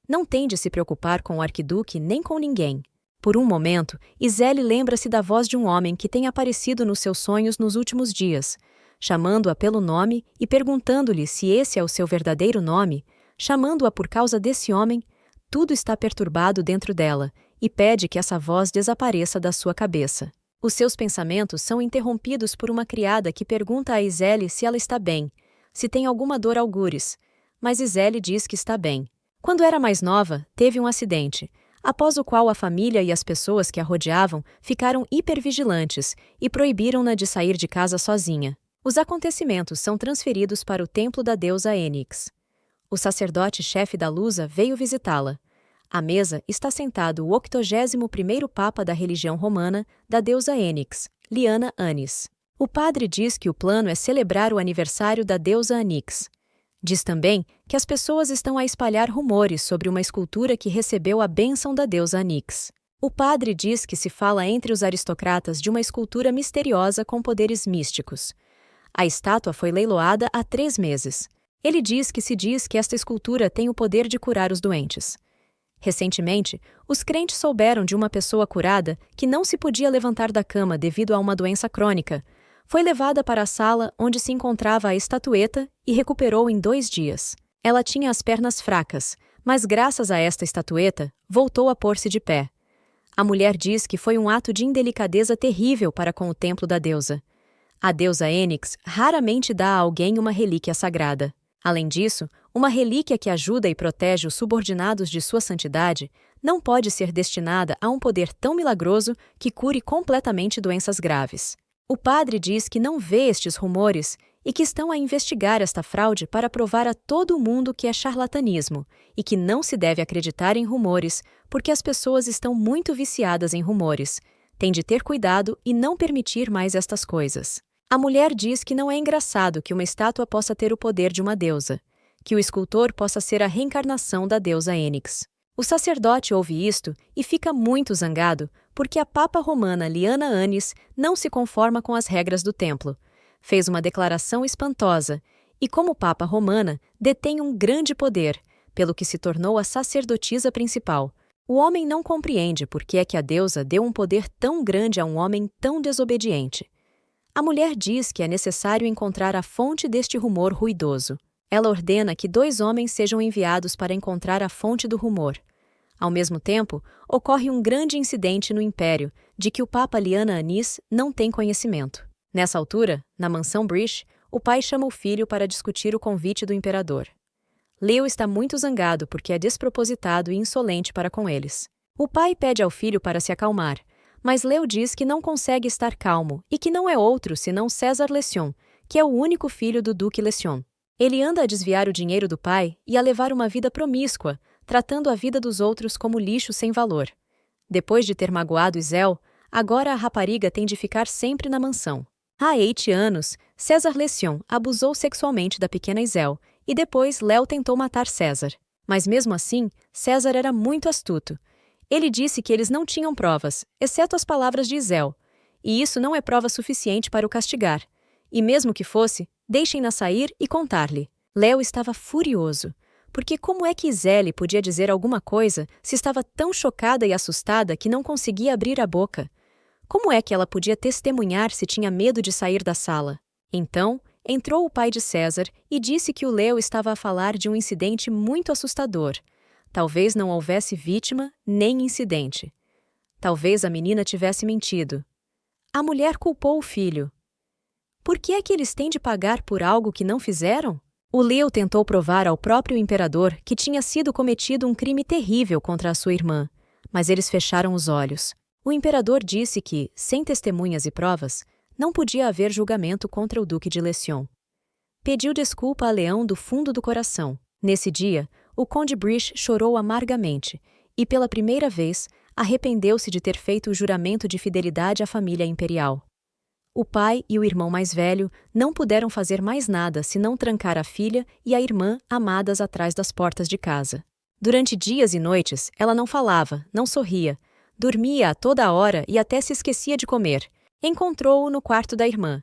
Não tem de se preocupar com o arquiduque nem com ninguém. Por um momento, Iselle lembra-se da voz de um homem que tem aparecido nos seus sonhos nos últimos dias, chamando-a pelo nome e perguntando-lhe se esse é o seu verdadeiro nome, chamando-a por causa desse homem. Tudo está perturbado dentro dela e pede que essa voz desapareça da sua cabeça. Os seus pensamentos são interrompidos por uma criada que pergunta a Iselle se ela está bem, se tem alguma dor algures, mas Iselle diz que está bem. Quando era mais nova, teve um acidente, após o qual a família e as pessoas que a rodeavam ficaram hipervigilantes e proibiram-na de sair de casa sozinha. Os acontecimentos são transferidos para o templo da deusa Enix. O sacerdote-chefe da Lusa veio visitá-la. À mesa está sentado o 81º Papa da religião romana, da deusa Ênix, Liana Anis. O padre diz que o plano é celebrar o aniversário da deusa Anix. Diz também que as pessoas estão a espalhar rumores sobre uma escultura que recebeu a bênção da deusa Anix. O padre diz que se fala entre os aristocratas de uma escultura misteriosa com poderes místicos. A estátua foi leiloada há 3 meses. Ele diz que esta escultura tem o poder de curar os doentes. Recentemente, os crentes souberam de uma pessoa curada que não se podia levantar da cama devido a uma doença crônica. Foi levada para a sala onde se encontrava a estatueta e recuperou em 2 dias. Ela tinha as pernas fracas, mas graças a esta estatueta, voltou a pôr-se de pé. A mulher diz que foi um ato de indelicadeza terrível para com o templo da deusa. A deusa Ênix raramente dá a alguém uma relíquia sagrada. Além disso, uma relíquia que ajuda e protege os subordinados de sua santidade não pode ser destinada a um poder tão milagroso que cure completamente doenças graves. O padre diz que não vê estes rumores e que estão a investigar esta fraude para provar a todo mundo que é charlatanismo e que não se deve acreditar em rumores porque as pessoas estão muito viciadas em rumores. Tem de ter cuidado e não permitir mais estas coisas. A mulher diz que não é engraçado que uma estátua possa ter o poder de uma deusa, que o escultor possa ser a reencarnação da deusa Ênix. O sacerdote ouve isto e fica muito zangado porque a papa romana Liana Anis não se conforma com as regras do templo. Fez uma declaração espantosa e, como papa romana, detém um grande poder, pelo que se tornou a sacerdotisa principal. O homem não compreende por que é que a deusa deu um poder tão grande a um homem tão desobediente. A mulher diz que é necessário encontrar a fonte deste rumor ruidoso. Ela ordena que 2 homens sejam enviados para encontrar a fonte do rumor. Ao mesmo tempo, ocorre um grande incidente no império, de que o Papa Liana Anis não tem conhecimento. Nessa altura, na mansão Brish, o pai chama o filho para discutir o convite do imperador. Leo está muito zangado porque é despropositado e insolente para com eles. O pai pede ao filho para se acalmar, mas Leo diz que não consegue estar calmo e que não é outro senão César Lession, que é o único filho do Duque Lession. Ele anda a desviar o dinheiro do pai e a levar uma vida promíscua, tratando a vida dos outros como lixo sem valor. Depois de ter magoado Isel, agora a rapariga tem de ficar sempre na mansão. Há 8 anos, César Lession abusou sexualmente da pequena Isel e depois Léo tentou matar César. Mas mesmo assim, César era muito astuto. Ele disse que eles não tinham provas, exceto as palavras de Isel, e isso não é prova suficiente para o castigar. E mesmo que fosse, deixem-na sair e contar-lhe. Léo estava furioso, porque como é que Isele podia dizer alguma coisa se estava tão chocada e assustada que não conseguia abrir a boca? Como é que ela podia testemunhar se tinha medo de sair da sala? Então, entrou o pai de César e disse que o Léo estava a falar de um incidente muito assustador. Talvez não houvesse vítima nem incidente. Talvez a menina tivesse mentido. A mulher culpou o filho. Por que é que eles têm de pagar por algo que não fizeram? O Léo tentou provar ao próprio imperador que tinha sido cometido um crime terrível contra a sua irmã, mas eles fecharam os olhos. O imperador disse que, sem testemunhas e provas, não podia haver julgamento contra o Duque de Lession. Pediu desculpa a Leão do fundo do coração. Nesse dia, o Conde Brish chorou amargamente e, pela primeira vez, arrependeu-se de ter feito o juramento de fidelidade à família imperial. O pai e o irmão mais velho não puderam fazer mais nada senão trancar a filha e a irmã amadas atrás das portas de casa. Durante dias e noites, ela não falava, não sorria, dormia a toda hora e até se esquecia de comer. Encontrou-o no quarto da irmã.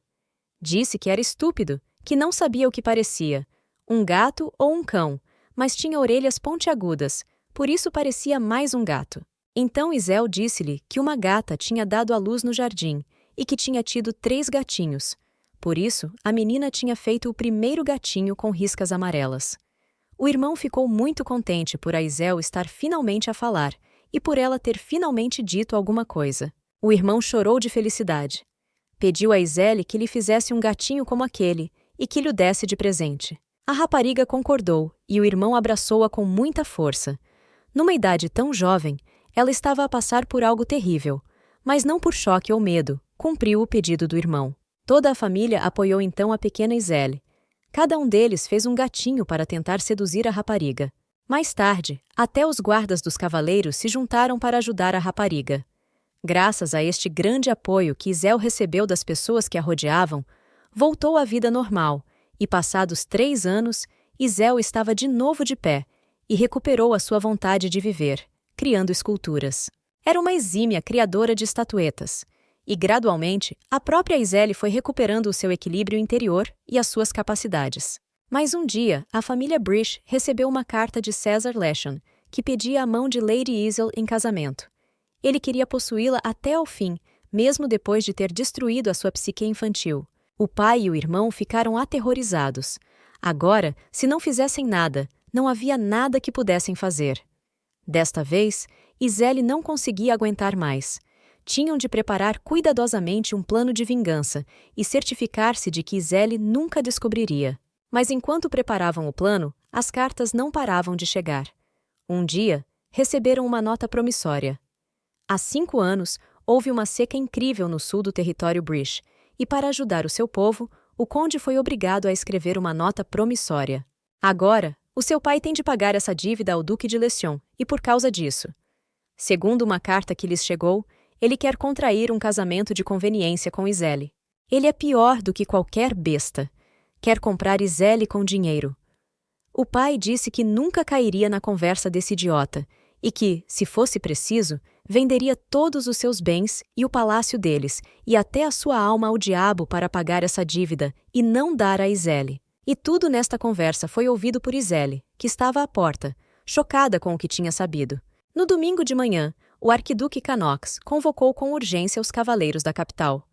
Disse que era estúpido, que não sabia o que parecia, um gato ou um cão, mas tinha orelhas pontiagudas, por isso parecia mais um gato. Então Isel disse-lhe que uma gata tinha dado à luz no jardim e que tinha tido 3 gatinhos. Por isso, a menina tinha feito o primeiro gatinho com riscas amarelas. O irmão ficou muito contente por a Isel estar finalmente a falar e por ela ter finalmente dito alguma coisa. O irmão chorou de felicidade. Pediu a Isele que lhe fizesse um gatinho como aquele e que lhe o desse de presente. A rapariga concordou e o irmão abraçou-a com muita força. Numa idade tão jovem, ela estava a passar por algo terrível, mas não por choque ou medo, cumpriu o pedido do irmão. Toda a família apoiou então a pequena Isele. Cada um deles fez um gatinho para tentar seduzir a rapariga. Mais tarde, até os guardas dos cavaleiros se juntaram para ajudar a rapariga. Graças a este grande apoio que Isel recebeu das pessoas que a rodeavam, voltou à vida normal, e passados 3 anos, Isel estava de novo de pé e recuperou a sua vontade de viver, criando esculturas. Era uma exímia criadora de estatuetas, e gradualmente a própria Iselle foi recuperando o seu equilíbrio interior e as suas capacidades. Mas um dia, a família Brish recebeu uma carta de César Leshon, que pedia a mão de Lady Isel em casamento. Ele queria possuí-la até ao fim, mesmo depois de ter destruído a sua psique infantil. O pai e o irmão ficaram aterrorizados. Agora, se não fizessem nada, não havia nada que pudessem fazer. Desta vez, Iselle não conseguia aguentar mais. Tinham de preparar cuidadosamente um plano de vingança e certificar-se de que Iselle nunca descobriria. Mas enquanto preparavam o plano, as cartas não paravam de chegar. Um dia, receberam uma nota promissória. Há 5 anos, houve uma seca incrível no sul do território Brish, e para ajudar o seu povo, o conde foi obrigado a escrever uma nota promissória. Agora, o seu pai tem de pagar essa dívida ao Duque de Lession, e por causa disso. Segundo uma carta que lhes chegou, ele quer contrair um casamento de conveniência com Iselle. Ele é pior do que qualquer besta. Quer comprar Iselle com dinheiro. O pai disse que nunca cairia na conversa desse idiota, e que, se fosse preciso, venderia todos os seus bens e o palácio deles, e até a sua alma ao diabo para pagar essa dívida, e não dar a Iselle. E tudo nesta conversa foi ouvido por Iselle, que estava à porta, chocada com o que tinha sabido. No domingo de manhã, o arquiduque Canox convocou com urgência os cavaleiros da capital.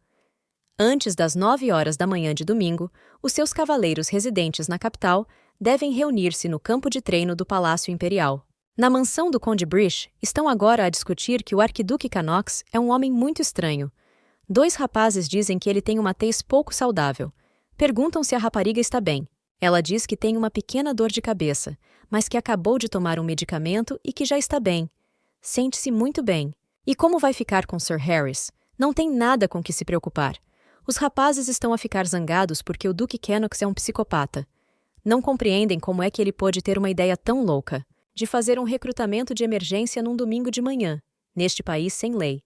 Antes das 9 horas da manhã de domingo, os seus cavaleiros residentes na capital devem reunir-se no campo de treino do Palácio Imperial. Na mansão do Conde Brish, estão agora a discutir que o arquiduque Canox é um homem muito estranho. 2 rapazes dizem que ele tem uma tez pouco saudável. Perguntam se a rapariga está bem. Ela diz que tem uma pequena dor de cabeça, mas que acabou de tomar um medicamento e que já está bem. Sente-se muito bem. E como vai ficar com Sir Harris? Não tem nada com que se preocupar. Os rapazes estão a ficar zangados porque o Duque Canox é um psicopata. Não compreendem como é que ele pôde ter uma ideia tão louca de fazer um recrutamento de emergência num domingo de manhã, neste país sem lei.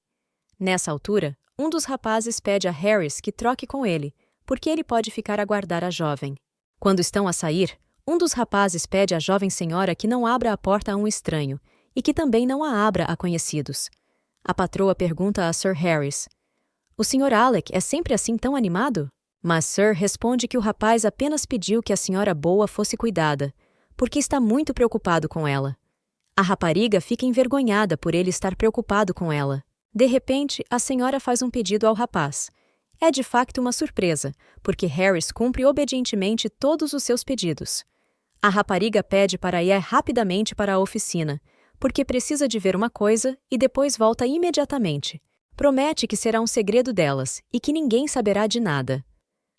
Nessa altura, um dos rapazes pede a Harris que troque com ele, porque ele pode ficar a guardar a jovem. Quando estão a sair, um dos rapazes pede à jovem senhora que não abra a porta a um estranho, e que também não a abra a conhecidos. A patroa pergunta a Sir Harris: "O Sr. Alec é sempre assim tão animado?" Mas Sir responde que o rapaz apenas pediu que a senhora boa fosse cuidada, porque está muito preocupado com ela. A rapariga fica envergonhada por ele estar preocupado com ela. De repente, a senhora faz um pedido ao rapaz. É de facto uma surpresa, porque Harris cumpre obedientemente todos os seus pedidos. A rapariga pede para ir rapidamente para a oficina, porque precisa de ver uma coisa e depois volta imediatamente. Promete que será um segredo delas e que ninguém saberá de nada.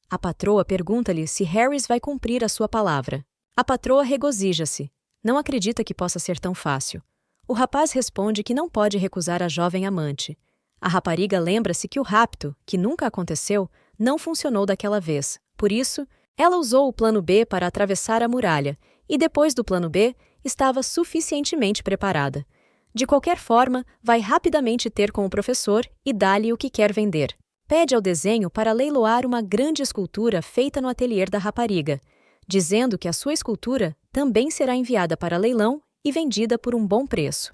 A patroa pergunta-lhe se Harris vai cumprir a sua palavra. A patroa regozija-se. Não acredita que possa ser tão fácil. O rapaz responde que não pode recusar a jovem amante. A rapariga lembra-se que o rapto, que nunca aconteceu, não funcionou daquela vez. Por isso, ela usou o plano B para atravessar a muralha, e depois do plano B, estava suficientemente preparada. De qualquer forma, vai rapidamente ter com o professor e dá-lhe o que quer vender. Pede ao desenho para leiloar uma grande escultura feita no ateliê da rapariga, dizendo que a sua escultura também será enviada para leilão e vendida por um bom preço.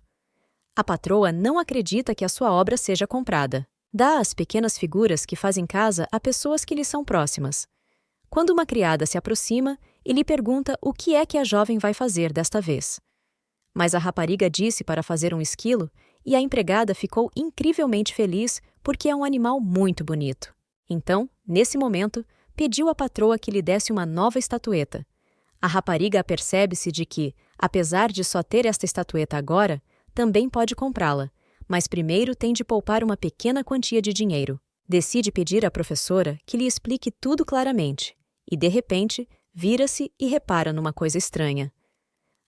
A patroa não acredita que a sua obra seja comprada. Dá as pequenas figuras que faz em casa a pessoas que lhe são próximas. Quando uma criada se aproxima e lhe pergunta o que é que a jovem vai fazer desta vez. Mas a rapariga disse para fazer um esquilo e a empregada ficou incrivelmente feliz porque é um animal muito bonito. Então, nesse momento, pediu à patroa que lhe desse uma nova estatueta. A rapariga apercebe-se de que, apesar de só ter esta estatueta agora, também pode comprá-la, mas primeiro tem de poupar uma pequena quantia de dinheiro. Decide pedir à professora que lhe explique tudo claramente, e de repente, vira-se e repara numa coisa estranha.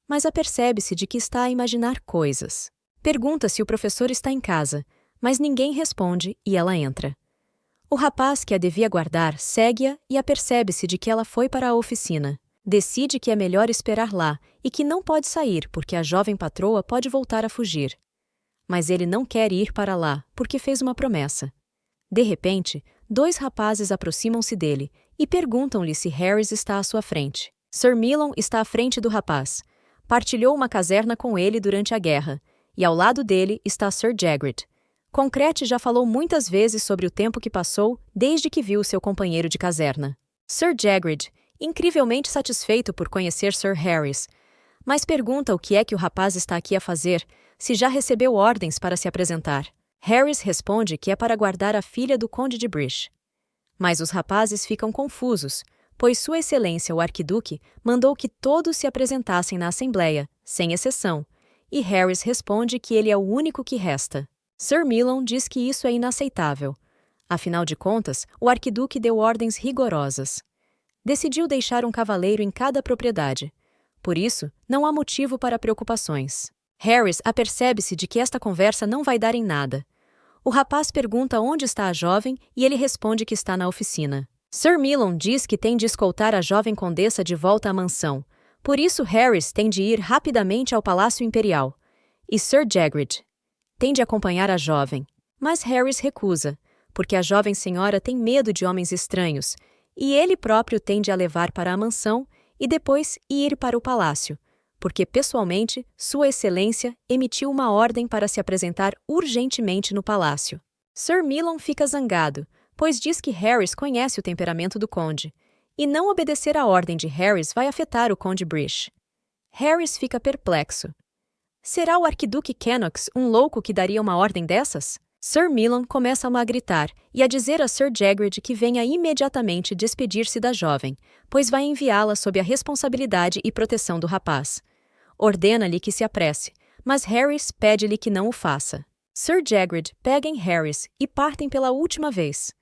Mas apercebe-se de que está a imaginar coisas. Pergunta se o professor está em casa, mas ninguém responde e ela entra. O O rapaz que a devia guardar segue-a e apercebe-se de que ela foi para a oficina. Decide que é melhor esperar lá e que não pode sair porque a jovem patroa pode voltar a fugir. Mas ele não quer ir para lá porque fez uma promessa. De repente, 2 rapazes aproximam-se dele e perguntam-lhe se Harris está à sua frente. Sir Milon está à frente do rapaz. Partilhou uma caserna com ele durante a guerra, e ao lado dele está Sir Jagrid. Concrete já falou muitas vezes sobre o tempo que passou desde que viu seu companheiro de caserna. Sir Jagrid, incrivelmente satisfeito por conhecer Sir Harris, mas pergunta o que é que o rapaz está aqui a fazer, se já recebeu ordens para se apresentar. Harris responde que é para guardar a filha do Conde de Brish. Mas os rapazes ficam confusos, pois Sua Excelência o Arquiduque mandou que todos se apresentassem na Assembleia, sem exceção, e Harris responde que ele é o único que resta. Sir Milon diz que isso é inaceitável. Afinal de contas, o Arquiduque deu ordens rigorosas. Decidiu deixar um cavaleiro em cada propriedade. Por isso, não há motivo para preocupações. Harris apercebe-se de que esta conversa não vai dar em nada. O rapaz pergunta onde está a jovem e ele responde que está na oficina. Sir Milon diz que tem de escoltar a jovem condessa de volta à mansão. Por isso, Harris tem de ir rapidamente ao Palácio Imperial. E Sir Jagrid tem de acompanhar a jovem. Mas Harris recusa, porque a jovem senhora tem medo de homens estranhos, e ele próprio tem de a levar para a mansão e depois ir para o palácio, porque pessoalmente Sua Excelência emitiu uma ordem para se apresentar urgentemente no palácio. Sir Milon fica zangado, pois diz que Harris conhece o temperamento do conde, e não obedecer à ordem de Harris vai afetar o Conde Brish. Harris fica perplexo. Será o Arquiduque Kennox um louco que daria uma ordem dessas? Sir Milon começa a gritar e a dizer a Sir Jagrid que venha imediatamente despedir-se da jovem, pois vai enviá-la sob a responsabilidade e proteção do rapaz. Ordena-lhe que se apresse, mas Harris pede-lhe que não o faça. Sir Jagrid pega em Harris e partem pela última vez.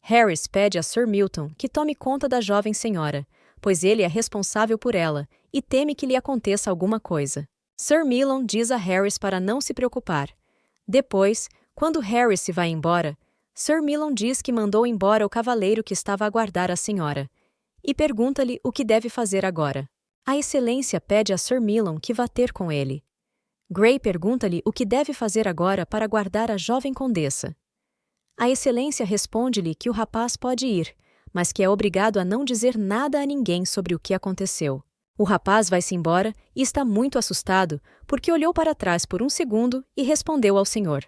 Harris pede a Sir Milton que tome conta da jovem senhora, pois ele é responsável por ela e teme que lhe aconteça alguma coisa. Sir Milon diz a Harris para não se preocupar. Depois, quando Harris se vai embora, Sir Milon diz que mandou embora o cavaleiro que estava a guardar a senhora, e pergunta-lhe o que deve fazer agora. A Excelência pede a Sir Milon que vá ter com ele. Grey pergunta-lhe o que deve fazer agora para guardar a jovem condessa. A Excelência responde-lhe que o rapaz pode ir, mas que é obrigado a não dizer nada a ninguém sobre o que aconteceu. O rapaz vai-se embora e está muito assustado porque olhou para trás por um segundo e respondeu ao senhor.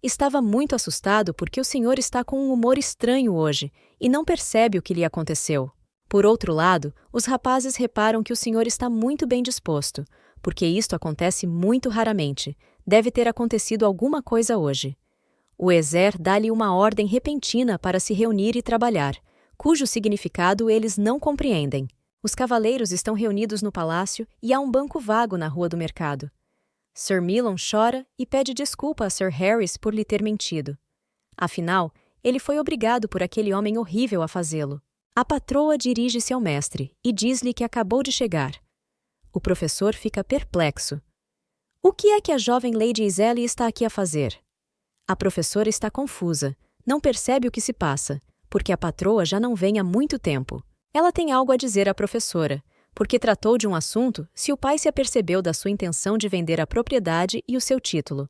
Estava muito assustado porque o senhor está com um humor estranho hoje e não percebe o que lhe aconteceu. Por outro lado, os rapazes reparam que o senhor está muito bem disposto, porque isto acontece muito raramente. Deve ter acontecido alguma coisa hoje. O Ezer dá-lhe uma ordem repentina para se reunir e trabalhar, cujo significado eles não compreendem. Os cavaleiros estão reunidos no palácio e há um banco vago na rua do mercado. Sir Milon chora e pede desculpa a Sir Harris por lhe ter mentido. Afinal, ele foi obrigado por aquele homem horrível a fazê-lo. A patroa dirige-se ao mestre e diz-lhe que acabou de chegar. O professor fica perplexo. O que é que a jovem Lady Iselle está aqui a fazer? A professora está confusa, não percebe o que se passa, porque a patroa já não vem há muito tempo. Ela tem algo a dizer à professora, porque tratou de um assunto se o pai se apercebeu da sua intenção de vender a propriedade e o seu título.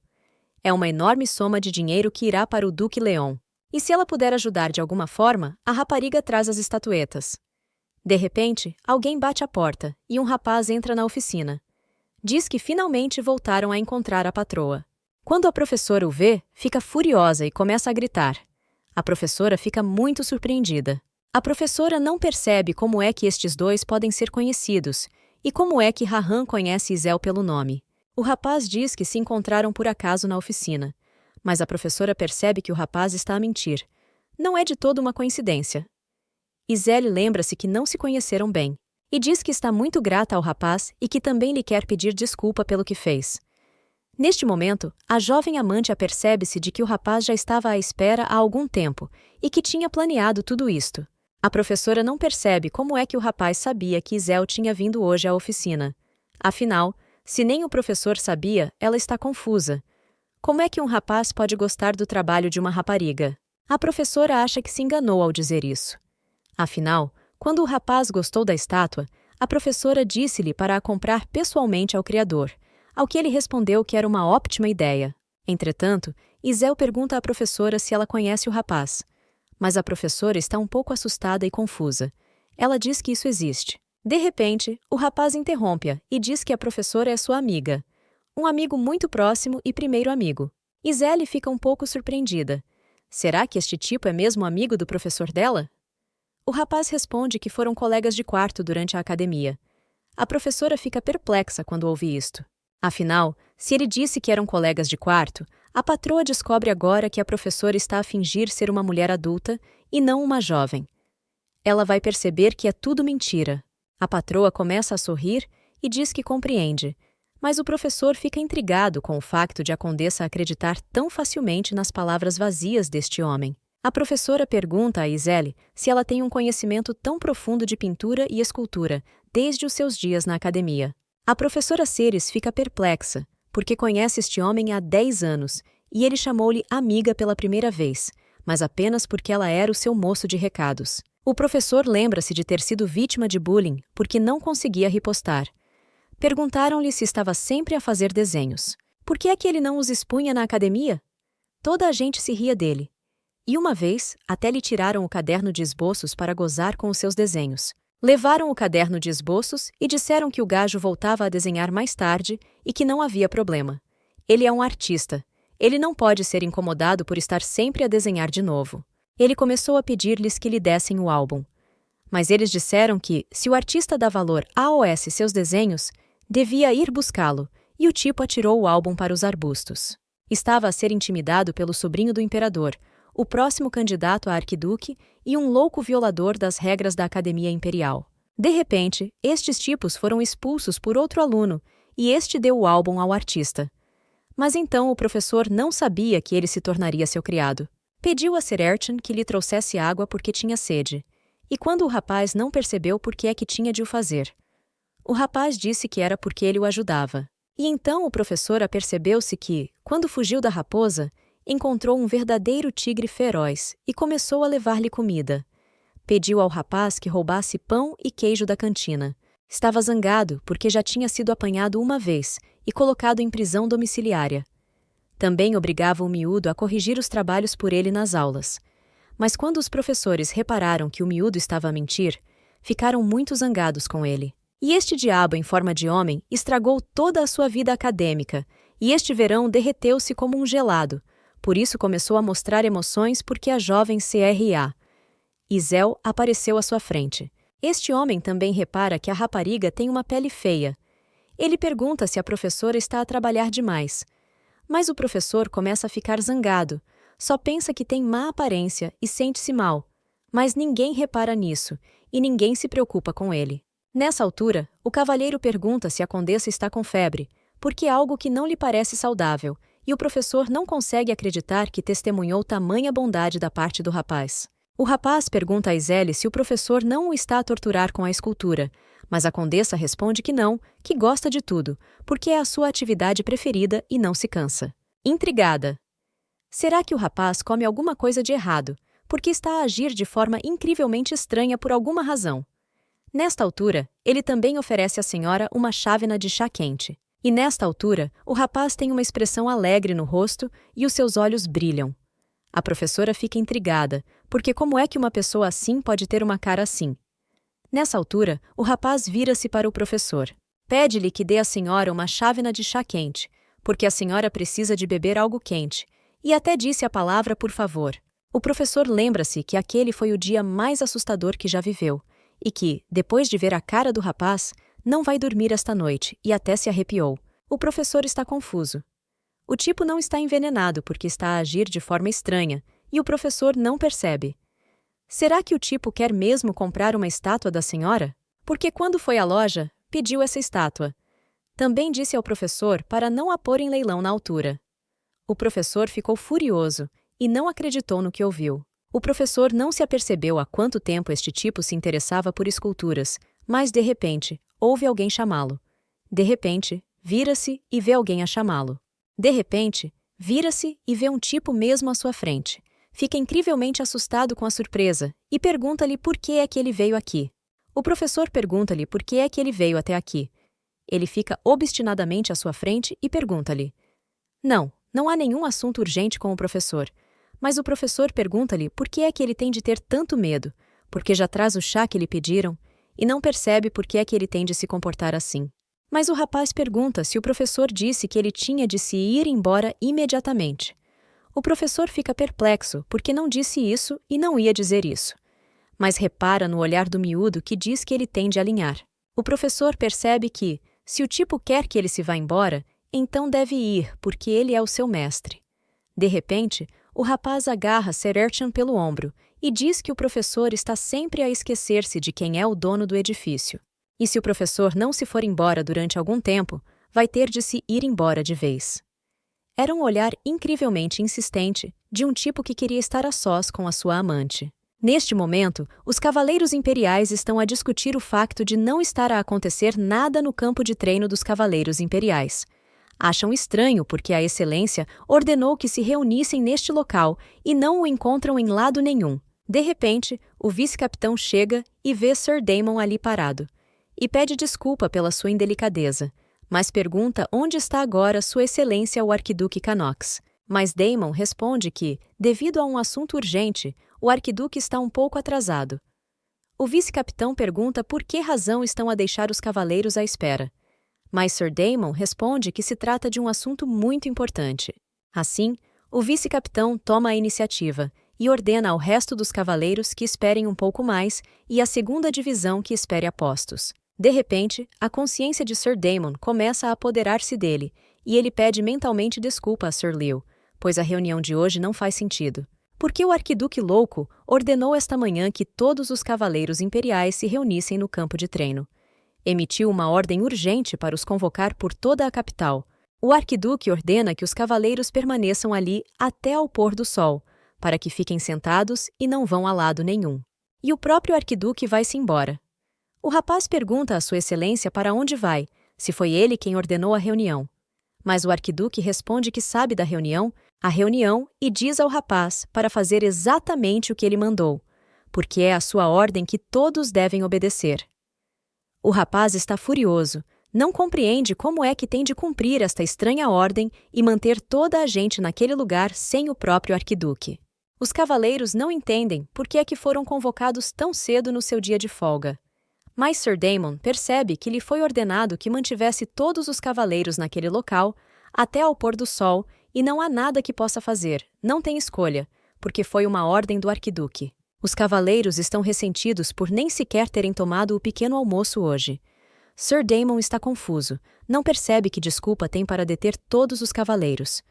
É uma enorme soma de dinheiro que irá para o Duque Leon. E se ela puder ajudar de alguma forma, a rapariga traz as estatuetas. De repente, alguém bate à porta e um rapaz entra na oficina. Diz que finalmente voltaram a encontrar a patroa. Quando a professora o vê, fica furiosa e começa a gritar. A professora fica muito surpreendida. A professora não percebe como é que estes dois podem ser conhecidos e como é que Rahan conhece Iselle pelo nome. O rapaz diz que se encontraram por acaso na oficina, mas a professora percebe que o rapaz está a mentir. Não é de todo uma coincidência. Iselle lembra-se que não se conheceram bem e diz que está muito grata ao rapaz e que também lhe quer pedir desculpa pelo que fez. Neste momento, a jovem amante apercebe-se de que o rapaz já estava à espera há algum tempo e que tinha planeado tudo isto. A professora não percebe como é que o rapaz sabia que Iselle tinha vindo hoje à oficina. Afinal, se nem o professor sabia, ela está confusa. Como é que um rapaz pode gostar do trabalho de uma rapariga? A professora acha que se enganou ao dizer isso. Afinal, quando o rapaz gostou da estátua, a professora disse-lhe para a comprar pessoalmente ao criador, ao que ele respondeu que era uma ótima ideia. Entretanto, Isel pergunta à professora se ela conhece o rapaz. Mas a professora está um pouco assustada e confusa. Ela diz que isso existe. De repente, o rapaz interrompe-a e diz que a professora é sua amiga. Um amigo muito próximo e primeiro amigo. Iselle fica um pouco surpreendida. Será que este tipo é mesmo amigo do professor dela? O rapaz responde que foram colegas de quarto durante a academia. A professora fica perplexa quando ouve isto. Afinal, se ele disse que eram colegas de quarto, a patroa descobre agora que a professora está a fingir ser uma mulher adulta e não uma jovem. Ela vai perceber que é tudo mentira. A patroa começa a sorrir e diz que compreende, mas o professor fica intrigado com o facto de a condessa acreditar tão facilmente nas palavras vazias deste homem. A professora pergunta a Iselle se ela tem um conhecimento tão profundo de pintura e escultura desde os seus dias na academia. A professora Ceres fica perplexa, porque conhece este homem há 10 anos e ele chamou-lhe amiga pela primeira vez, mas apenas porque ela era o seu moço de recados. O professor lembra-se de ter sido vítima de bullying porque não conseguia ripostar. Perguntaram-lhe se estava sempre a fazer desenhos. Por que é que ele não os expunha na academia? Toda a gente se ria dele. E uma vez, até lhe tiraram o caderno de esboços para gozar com os seus desenhos. Levaram o caderno de esboços e disseram que o gajo voltava a desenhar mais tarde e que não havia problema. Ele é um artista. Ele não pode ser incomodado por estar sempre a desenhar de novo. Ele começou a pedir-lhes que lhe dessem o álbum. Mas eles disseram que, se o artista dá valor aos seus desenhos, devia ir buscá-lo, e o tipo atirou o álbum para os arbustos. Estava a ser intimidado pelo sobrinho do imperador, o próximo candidato a arquiduque e um louco violador das regras da Academia Imperial. De repente, estes tipos foram expulsos por outro aluno, e este deu o álbum ao artista. Mas então o professor não sabia que ele se tornaria seu criado. Pediu a Sererchen que lhe trouxesse água porque tinha sede, e quando o rapaz não percebeu por que é que tinha de o fazer. O rapaz disse que era porque ele o ajudava. E então o professor apercebeu-se que, quando fugiu da raposa, encontrou um verdadeiro tigre feroz e começou a levar-lhe comida. Pediu ao rapaz que roubasse pão e queijo da cantina. Estava zangado porque já tinha sido apanhado uma vez e colocado em prisão domiciliária. Também obrigava o miúdo a corrigir os trabalhos por ele nas aulas. Mas quando os professores repararam que o miúdo estava a mentir, ficaram muito zangados com ele. E este diabo em forma de homem estragou toda a sua vida acadêmica, e este verão derreteu-se como um gelado. Por isso começou a mostrar emoções porque a jovem CRA. Isel apareceu à sua frente. Este homem também repara que a rapariga tem uma pele feia. Ele pergunta se a professora está a trabalhar demais. Mas o professor começa a ficar zangado. Só pensa que tem má aparência e sente-se mal. Mas ninguém repara nisso, e ninguém se preocupa com ele. Nessa altura, o cavalheiro pergunta se a condessa está com febre, porque é algo que não lhe parece saudável, e o professor não consegue acreditar que testemunhou tamanha bondade da parte do rapaz. O rapaz pergunta a Iselle se o professor não o está a torturar com a escultura, mas a condessa responde que não, que gosta de tudo, porque é a sua atividade preferida e não se cansa. Intrigada. Será que o rapaz come alguma coisa de errado, porque está a agir de forma incrivelmente estranha por alguma razão? Nesta altura, ele também oferece à senhora uma chávena de chá quente. E nesta altura, o rapaz tem uma expressão alegre no rosto e os seus olhos brilham. A professora fica intrigada, porque como é que uma pessoa assim pode ter uma cara assim? Nessa altura, o rapaz vira-se para o professor. Pede-lhe que dê à senhora uma chávena de chá quente, porque a senhora precisa de beber algo quente, e até disse a palavra por favor. O professor lembra-se que aquele foi o dia mais assustador que já viveu, e que, depois de ver a cara do rapaz, não vai dormir esta noite, e até se arrepiou. O professor está confuso. O tipo não está envenenado porque está a agir de forma estranha, e o professor não percebe. Será que o tipo quer mesmo comprar uma estátua da senhora? Porque quando foi à loja, pediu essa estátua. Também disse ao professor para não a pôr em leilão na altura. O professor ficou furioso e não acreditou no que ouviu. O professor não se apercebeu há quanto tempo este tipo se interessava por esculturas, mas de repente, ouve alguém chamá-lo. De repente, vira-se e vê alguém a chamá-lo. De repente, vira-se e vê um tipo mesmo à sua frente. fica incrivelmente assustado com a surpresa e pergunta-lhe por que é que ele veio aqui. O professor pergunta-lhe por que é que ele veio até aqui. Ele fica obstinadamente à sua frente e pergunta-lhe. Não há nenhum assunto urgente com o professor. Mas o professor pergunta-lhe por que é que ele tem de ter tanto medo, porque já traz o chá que lhe pediram, e não percebe por que é que ele tem de se comportar assim. Mas o rapaz pergunta se o professor disse que ele tinha de se ir embora imediatamente. O professor fica perplexo porque não disse isso e não ia dizer isso. Mas repara no olhar do miúdo que diz que ele tem de alinhar. O professor percebe que, se o tipo quer que ele se vá embora, então deve ir, porque ele é o seu mestre. De repente, o rapaz agarra Sir Ercan pelo ombro e diz que o professor está sempre a esquecer-se de quem é o dono do edifício. E se o professor não se for embora durante algum tempo, vai ter de se ir embora de vez. Era um olhar incrivelmente insistente de um tipo que queria estar a sós com a sua amante. Neste momento, os cavaleiros imperiais estão a discutir o facto de não estar a acontecer nada no campo de treino dos cavaleiros imperiais. Acham estranho porque a Excelência ordenou que se reunissem neste local e não o encontram em lado nenhum. De repente, o vice-capitão chega e vê Sir Daemon ali parado. E pede desculpa pela sua indelicadeza, mas pergunta onde está agora Sua Excelência o Arquiduque Canox. Mas Daemon responde que, devido a um assunto urgente, o arquiduque está um pouco atrasado. O vice-capitão pergunta por que razão estão a deixar os cavaleiros à espera. Mas Sir Daemon responde que se trata de um assunto muito importante. Assim, o vice-capitão toma a iniciativa e ordena ao resto dos cavaleiros que esperem um pouco mais e à segunda divisão que espere a postos. De repente, a consciência de Sir Daemon começa a apoderar-se dele e ele pede mentalmente desculpa a Sir Lew, pois a reunião de hoje não faz sentido. Porque o arquiduque louco ordenou esta manhã que todos os cavaleiros imperiais se reunissem no campo de treino. Emitiu uma ordem urgente para os convocar por toda a capital. O arquiduque ordena que os cavaleiros permaneçam ali até ao pôr do sol, para que fiquem sentados e não vão a lado nenhum. E o próprio arquiduque vai-se embora. O rapaz pergunta a Sua Excelência para onde vai, se foi ele quem ordenou a reunião. Mas o arquiduque responde que sabe da reunião, e diz ao rapaz para fazer exatamente o que ele mandou, porque é a sua ordem que todos devem obedecer. O rapaz está furioso, não compreende como é que tem de cumprir esta estranha ordem e manter toda a gente naquele lugar sem o próprio arquiduque. Os cavaleiros não entendem por que é que foram convocados tão cedo no seu dia de folga. Mas Sir Daemon percebe que lhe foi ordenado que mantivesse todos os cavaleiros naquele local até ao pôr do sol e não há nada que possa fazer, não tem escolha, porque foi uma ordem do arquiduque. Os cavaleiros estão ressentidos por nem sequer terem tomado o pequeno almoço hoje. Sir Daemon está confuso, não percebe que desculpa tem para deter todos os cavaleiros.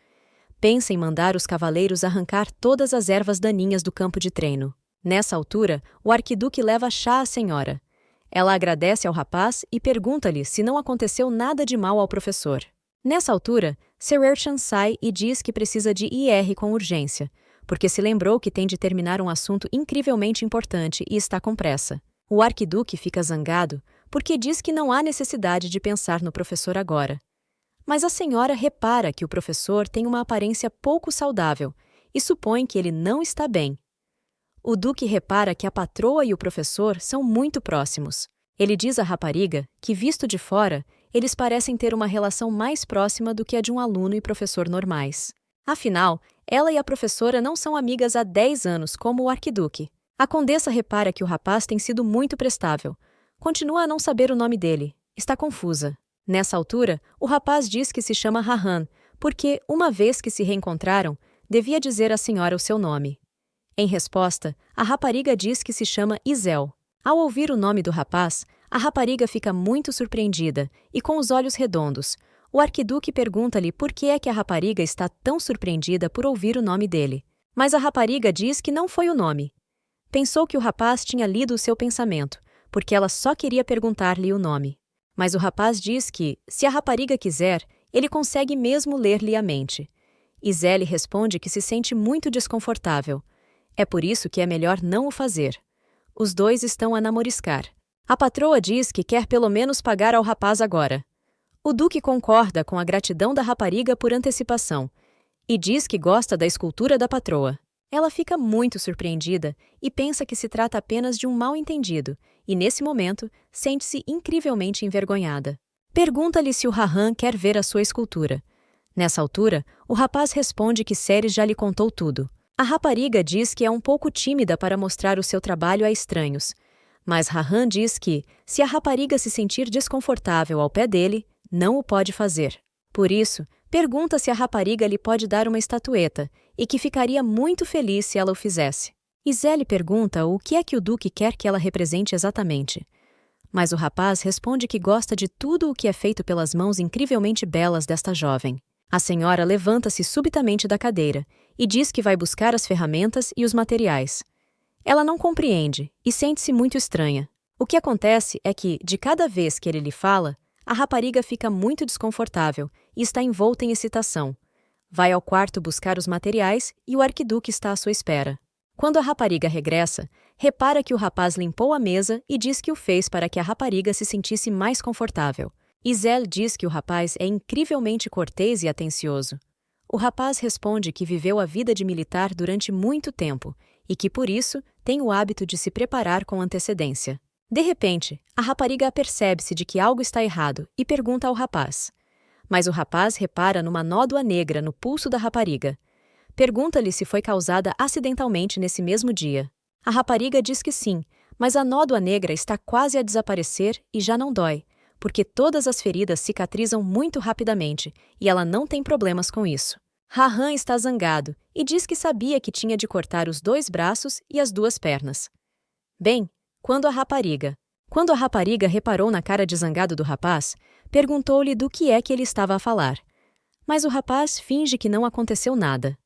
Pensa em mandar os cavaleiros arrancar todas as ervas daninhas do campo de treino. Nessa altura, o arquiduque leva chá à senhora. Ela agradece ao rapaz e pergunta-lhe se não aconteceu nada de mal ao professor. Nessa altura, Sir Ercan sai e diz que precisa de ir com urgência, porque se lembrou que tem de terminar um assunto incrivelmente importante e está com pressa. O arquiduque fica zangado porque diz que não há necessidade de pensar no professor agora. Mas a senhora repara que o professor tem uma aparência pouco saudável e supõe que ele não está bem. O duque repara que a patroa e o professor são muito próximos. Ele diz à rapariga que, visto de fora, eles parecem ter uma relação mais próxima do que a de um aluno e professor normais. Afinal, ela e a professora não são amigas há 10 anos, como o arquiduque. A condessa repara que o rapaz tem sido muito prestável. Continua a não saber o nome dele. Está confusa. Nessa altura, o rapaz diz que se chama Rahan, porque, uma vez que se reencontraram, devia dizer à senhora o seu nome. Em resposta, a rapariga diz que se chama Izel. Ao ouvir o nome do rapaz, a rapariga fica muito surpreendida e com os olhos redondos. O arquiduque pergunta-lhe por que é que a rapariga está tão surpreendida por ouvir o nome dele. Mas a rapariga diz que não foi o nome. Pensou que o rapaz tinha lido o seu pensamento, porque ela só queria perguntar-lhe o nome. Mas o rapaz diz que, se a rapariga quiser, ele consegue mesmo ler-lhe a mente. Izel responde que se sente muito desconfortável. É por isso que é melhor não o fazer. Os dois estão a namoriscar. A patroa diz que quer pelo menos pagar ao rapaz agora. O duque concorda com a gratidão da rapariga por antecipação e diz que gosta da escultura da patroa. Ela fica muito surpreendida e pensa que se trata apenas de um mal-entendido, e nesse momento, sente-se incrivelmente envergonhada. Pergunta-lhe se o Rahan quer ver a sua escultura. Nessa altura, o rapaz responde que Ceres já lhe contou tudo. A rapariga diz que é um pouco tímida para mostrar o seu trabalho a estranhos, mas Rahan diz que, se a rapariga se sentir desconfortável ao pé dele, não o pode fazer. Por isso, pergunta se a rapariga lhe pode dar uma estatueta, e que ficaria muito feliz se ela o fizesse. Iselle pergunta o que é que o duque quer que ela represente exatamente. Mas o rapaz responde que gosta de tudo o que é feito pelas mãos incrivelmente belas desta jovem. A senhora levanta-se subitamente da cadeira e diz que vai buscar as ferramentas e os materiais. Ela não compreende e sente-se muito estranha. O que acontece é que, de cada vez que ele lhe fala, a rapariga fica muito desconfortável e está envolta em excitação. Vai ao quarto buscar os materiais e o arquiduque está à sua espera. Quando a rapariga regressa, repara que o rapaz limpou a mesa e diz que o fez para que a rapariga se sentisse mais confortável. Iselle diz que o rapaz é incrivelmente cortês e atencioso. O rapaz responde que viveu a vida de militar durante muito tempo e que, por isso, tem o hábito de se preparar com antecedência. De repente, a rapariga apercebe-se de que algo está errado e pergunta ao rapaz. Mas o rapaz repara numa nódoa negra no pulso da rapariga. Pergunta-lhe se foi causada acidentalmente nesse mesmo dia. A rapariga diz que sim, mas a nódoa negra está quase a desaparecer e já não dói, porque todas as feridas cicatrizam muito rapidamente e ela não tem problemas com isso. Rahan está zangado e diz que sabia que tinha de cortar os 2 braços e as 2 pernas. Bem, quando a rapariga reparou na cara de zangado do rapaz, perguntou-lhe do que é que ele estava a falar. Mas o rapaz finge que não aconteceu nada.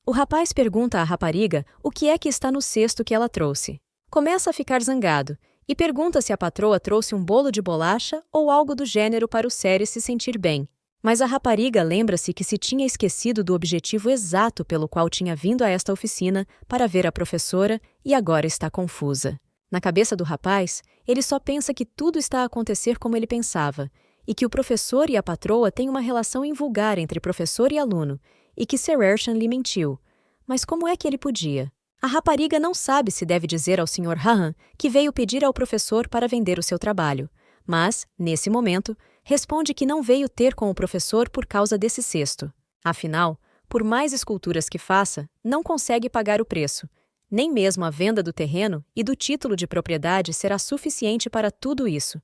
O rapaz pergunta à rapariga o que é que está no cesto que ela trouxe. Começa a ficar zangado e pergunta se a patroa trouxe um bolo de bolacha ou algo do gênero para o Ceres se sentir bem. Mas a rapariga lembra-se que se tinha esquecido do objetivo exato pelo qual tinha vindo a esta oficina para ver a professora e agora está confusa. Na cabeça do rapaz, ele só pensa que tudo está a acontecer como ele pensava, e que o professor e a patroa têm uma relação invulgar entre professor e aluno, e que Sir Ershan lhe mentiu. Mas como é que ele podia? A rapariga não sabe se deve dizer ao Sr. Rahan que veio pedir ao professor para vender o seu trabalho, mas, nesse momento, responde que não veio ter com o professor por causa desse cesto. Afinal, por mais esculturas que faça, não consegue pagar o preço. Nem mesmo a venda do terreno e do título de propriedade será suficiente para tudo isso.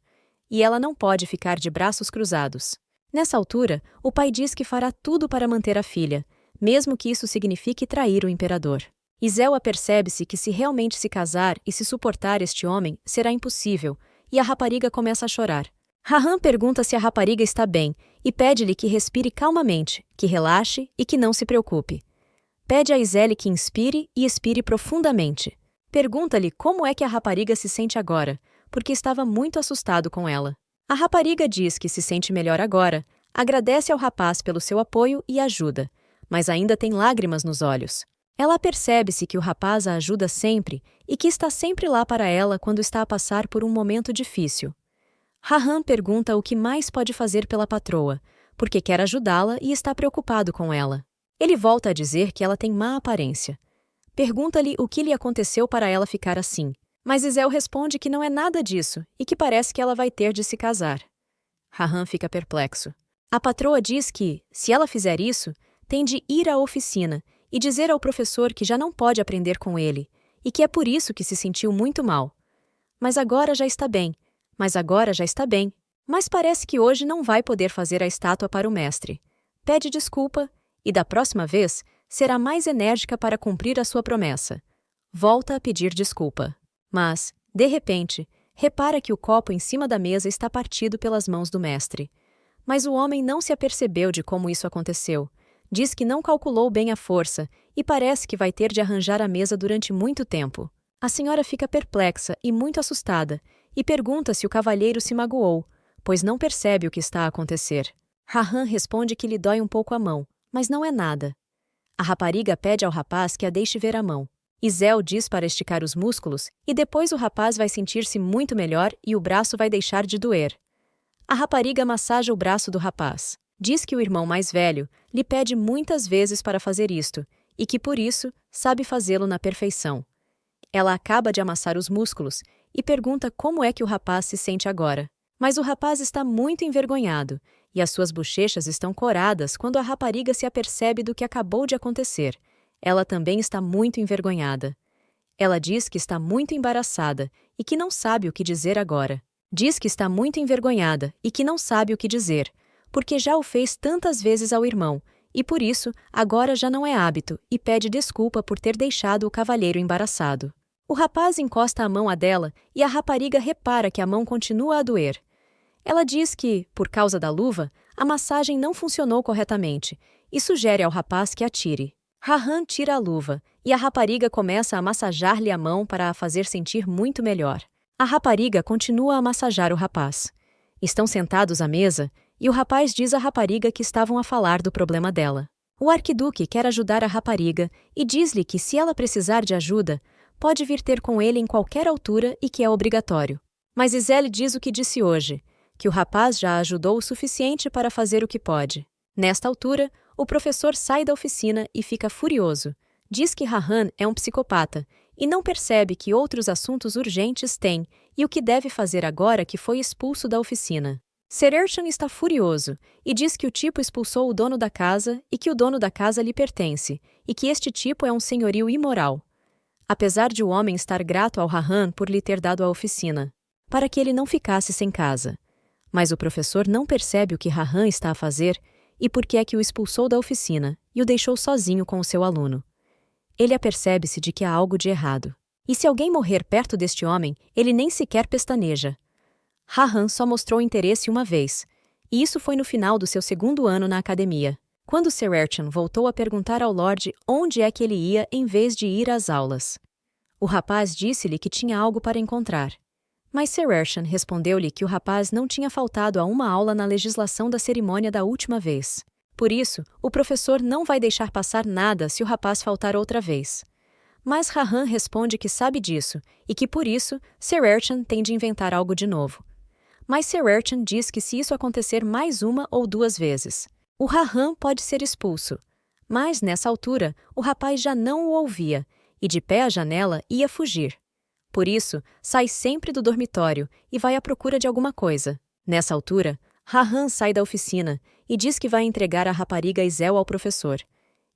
E ela não pode ficar de braços cruzados. Nessa altura, o pai diz que fará tudo para manter a filha, mesmo que isso signifique trair o imperador. Iselle apercebe-se que se realmente se casar e se suportar este homem, será impossível, e a rapariga começa a chorar. Rahan pergunta se a rapariga está bem e pede-lhe que respire calmamente, que relaxe e que não se preocupe. Pede a Iselle que inspire e expire profundamente. Pergunta-lhe como é que a rapariga se sente agora, porque estava muito assustado com ela. A rapariga diz que se sente melhor agora, agradece ao rapaz pelo seu apoio e ajuda, mas ainda tem lágrimas nos olhos. Ela percebe-se que o rapaz a ajuda sempre e que está sempre lá para ela quando está a passar por um momento difícil. Rahan pergunta o que mais pode fazer pela patroa, porque quer ajudá-la e está preocupado com ela. Ele volta a dizer que ela tem má aparência. Pergunta-lhe o que lhe aconteceu para ela ficar assim, mas Iselle responde que não é nada disso e que parece que ela vai ter de se casar. Rahan fica perplexo. A patroa diz que, se ela fizer isso, tem de ir à oficina e dizer ao professor que já não pode aprender com ele, e que é por isso que se sentiu muito mal. Mas agora já está bem. Mas parece que hoje não vai poder fazer a estátua para o mestre. Pede desculpa e, da próxima vez, será mais enérgica para cumprir a sua promessa. Volta a pedir desculpa. Mas, de repente, repara que o copo em cima da mesa está partido pelas mãos do mestre. Mas o homem não se apercebeu de como isso aconteceu. Diz que não calculou bem a força e parece que vai ter de arranjar a mesa durante muito tempo. A senhora fica perplexa e muito assustada e pergunta se o cavalheiro se magoou, pois não percebe o que está a acontecer. Rahan responde que lhe dói um pouco a mão, mas não é nada. A rapariga pede ao rapaz que a deixe ver a mão. Iselle diz para esticar os músculos e depois o rapaz vai sentir-se muito melhor e o braço vai deixar de doer. A rapariga massaja o braço do rapaz. Diz que o irmão mais velho lhe pede muitas vezes para fazer isto e que, por isso, sabe fazê-lo na perfeição. Ela acaba de amassar os músculos e pergunta como é que o rapaz se sente agora. Mas o rapaz está muito envergonhado e as suas bochechas estão coradas quando a rapariga se apercebe do que acabou de acontecer. Ela também está muito envergonhada. Ela diz que está muito embaraçada e que não sabe o que dizer agora. Diz que está muito envergonhada e que não sabe o que dizer, porque já o fez tantas vezes ao irmão, e por isso agora já não é hábito e pede desculpa por ter deixado o cavalheiro embaraçado. O rapaz encosta a mão à dela e a rapariga repara que a mão continua a doer. Ela diz que, por causa da luva, a massagem não funcionou corretamente e sugere ao rapaz que a tire. Rahan tira a luva e a rapariga começa a massajar-lhe a mão para a fazer sentir muito melhor. A rapariga continua a massajar o rapaz. Estão sentados à mesa e o rapaz diz à rapariga que estavam a falar do problema dela. O arquiduque quer ajudar a rapariga e diz-lhe que, se ela precisar de ajuda, pode vir ter com ele em qualquer altura e que é obrigatório. Mas Gisele diz o que disse hoje, que o rapaz já a ajudou o suficiente para fazer o que pode. Nesta altura, o professor sai da oficina e fica furioso. Diz que Rahan é um psicopata e não percebe que outros assuntos urgentes tem e o que deve fazer agora que foi expulso da oficina. Sererchan está furioso e diz que o tipo expulsou o dono da casa e que o dono da casa lhe pertence e que este tipo é um senhorio imoral. Apesar de o homem estar grato ao Rahan por lhe ter dado a oficina, para que ele não ficasse sem casa. Mas o professor não percebe o que Rahan está a fazer e por que é que o expulsou da oficina e o deixou sozinho com o seu aluno. Ele apercebe-se de que há algo de errado. E se alguém morrer perto deste homem, ele nem sequer pestaneja. Rahan só mostrou interesse uma vez, e isso foi no final do seu segundo ano na academia, quando Sererchan voltou a perguntar ao Lorde onde é que ele ia em vez de ir às aulas. O rapaz disse-lhe que tinha algo para encontrar. Mas Sererchan respondeu-lhe que o rapaz não tinha faltado a uma aula na legislação da cerimônia da última vez. Por isso, o professor não vai deixar passar nada se o rapaz faltar outra vez. Mas Rahan responde que sabe disso e que, por isso, Sererchan tem de inventar algo de novo. Mas Sererchan diz que se isso acontecer mais uma ou duas vezes, o Rahan pode ser expulso. Mas, nessa altura, o rapaz já não o ouvia e, de pé à janela, ia fugir. Por isso, sai sempre do dormitório e vai à procura de alguma coisa. Nessa altura, Rahan sai da oficina e diz que vai entregar a rapariga Isel ao professor.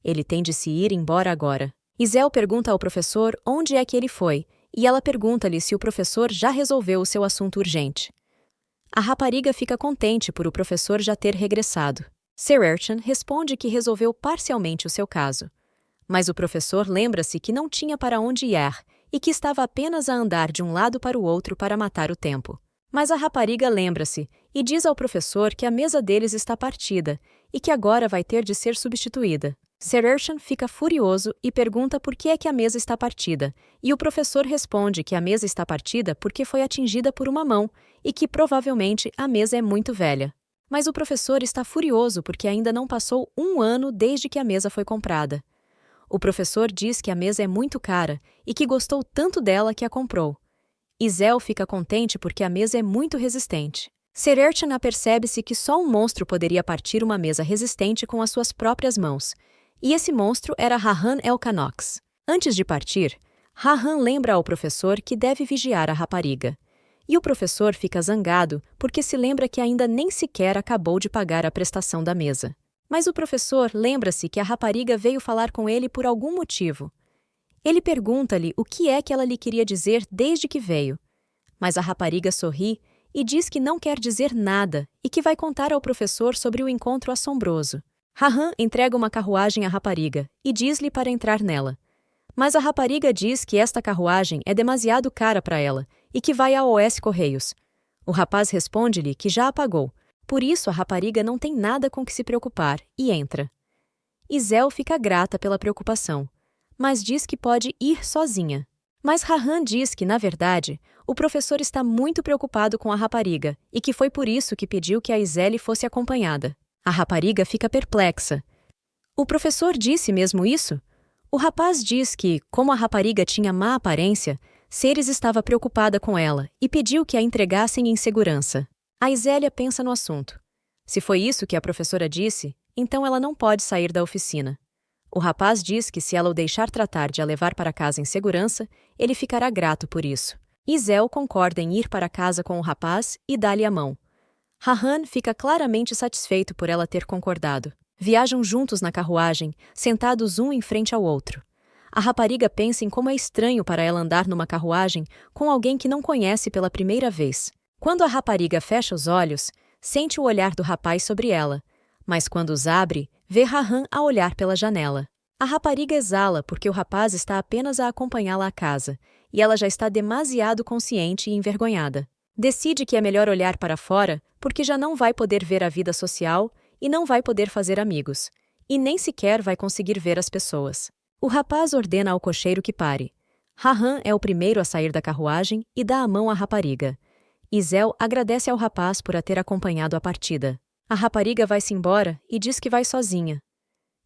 Ele tem de se ir embora agora. Isel pergunta ao professor onde é que ele foi e ela pergunta-lhe se o professor já resolveu o seu assunto urgente. A rapariga fica contente por o professor já ter regressado. Sererchan responde que resolveu parcialmente o seu caso. Mas o professor lembra-se que não tinha para onde ir e que estava apenas a andar de um lado para o outro para matar o tempo. Mas a rapariga lembra-se e diz ao professor que a mesa deles está partida e que agora vai ter de ser substituída. Sererchan fica furioso e pergunta por que é que a mesa está partida, e o professor responde que a mesa está partida porque foi atingida por uma mão e que provavelmente a mesa é muito velha. Mas o professor está furioso porque ainda não passou um ano desde que a mesa foi comprada. O professor diz que a mesa é muito cara e que gostou tanto dela que a comprou. Isel fica contente porque a mesa é muito resistente. Sererchan apercebe-se que só um monstro poderia partir uma mesa resistente com as suas próprias mãos, e esse monstro era Rahan Elcanox. Antes de partir, Rahan lembra ao professor que deve vigiar a rapariga. E o professor fica zangado porque se lembra que ainda nem sequer acabou de pagar a prestação da mesa. Mas o professor lembra-se que a rapariga veio falar com ele por algum motivo. Ele pergunta-lhe o que é que ela lhe queria dizer desde que veio. Mas a rapariga sorri e diz que não quer dizer nada e que vai contar ao professor sobre o encontro assombroso. Rahan entrega uma carruagem à rapariga e diz-lhe para entrar nela. Mas a rapariga diz que esta carruagem é demasiado cara para ela e que vai ao OS Correios. O rapaz responde-lhe que já a pagou. Por isso, a rapariga não tem nada com que se preocupar e entra. Isel fica grata pela preocupação, mas diz que pode ir sozinha. Mas Rahan diz que, na verdade, o professor está muito preocupado com a rapariga e que foi por isso que pediu que a Isele fosse acompanhada. A rapariga fica perplexa. O professor disse mesmo isso? O rapaz diz que, como a rapariga tinha má aparência, Ceres estava preocupada com ela e pediu que a entregassem em segurança. A Isélia pensa no assunto. Se foi isso que a professora disse, então ela não pode sair da oficina. O rapaz diz que se ela o deixar tratar de a levar para casa em segurança, ele ficará grato por isso. Isel concorda em ir para casa com o rapaz e dá-lhe a mão. Rahan fica claramente satisfeito por ela ter concordado. Viajam juntos na carruagem, sentados um em frente ao outro. A rapariga pensa em como é estranho para ela andar numa carruagem com alguém que não conhece pela primeira vez. Quando a rapariga fecha os olhos, sente o olhar do rapaz sobre ela, mas quando os abre, vê Rahan a olhar pela janela. A rapariga exala porque o rapaz está apenas a acompanhá-la à casa, e ela já está demasiado consciente e envergonhada. Decide que é melhor olhar para fora porque já não vai poder ver a vida social e não vai poder fazer amigos, e nem sequer vai conseguir ver as pessoas. O rapaz ordena ao cocheiro que pare. Rahan é o primeiro a sair da carruagem e dá a mão à rapariga. Isel agradece ao rapaz por a ter acompanhado a partida. A rapariga vai-se embora e diz que vai sozinha.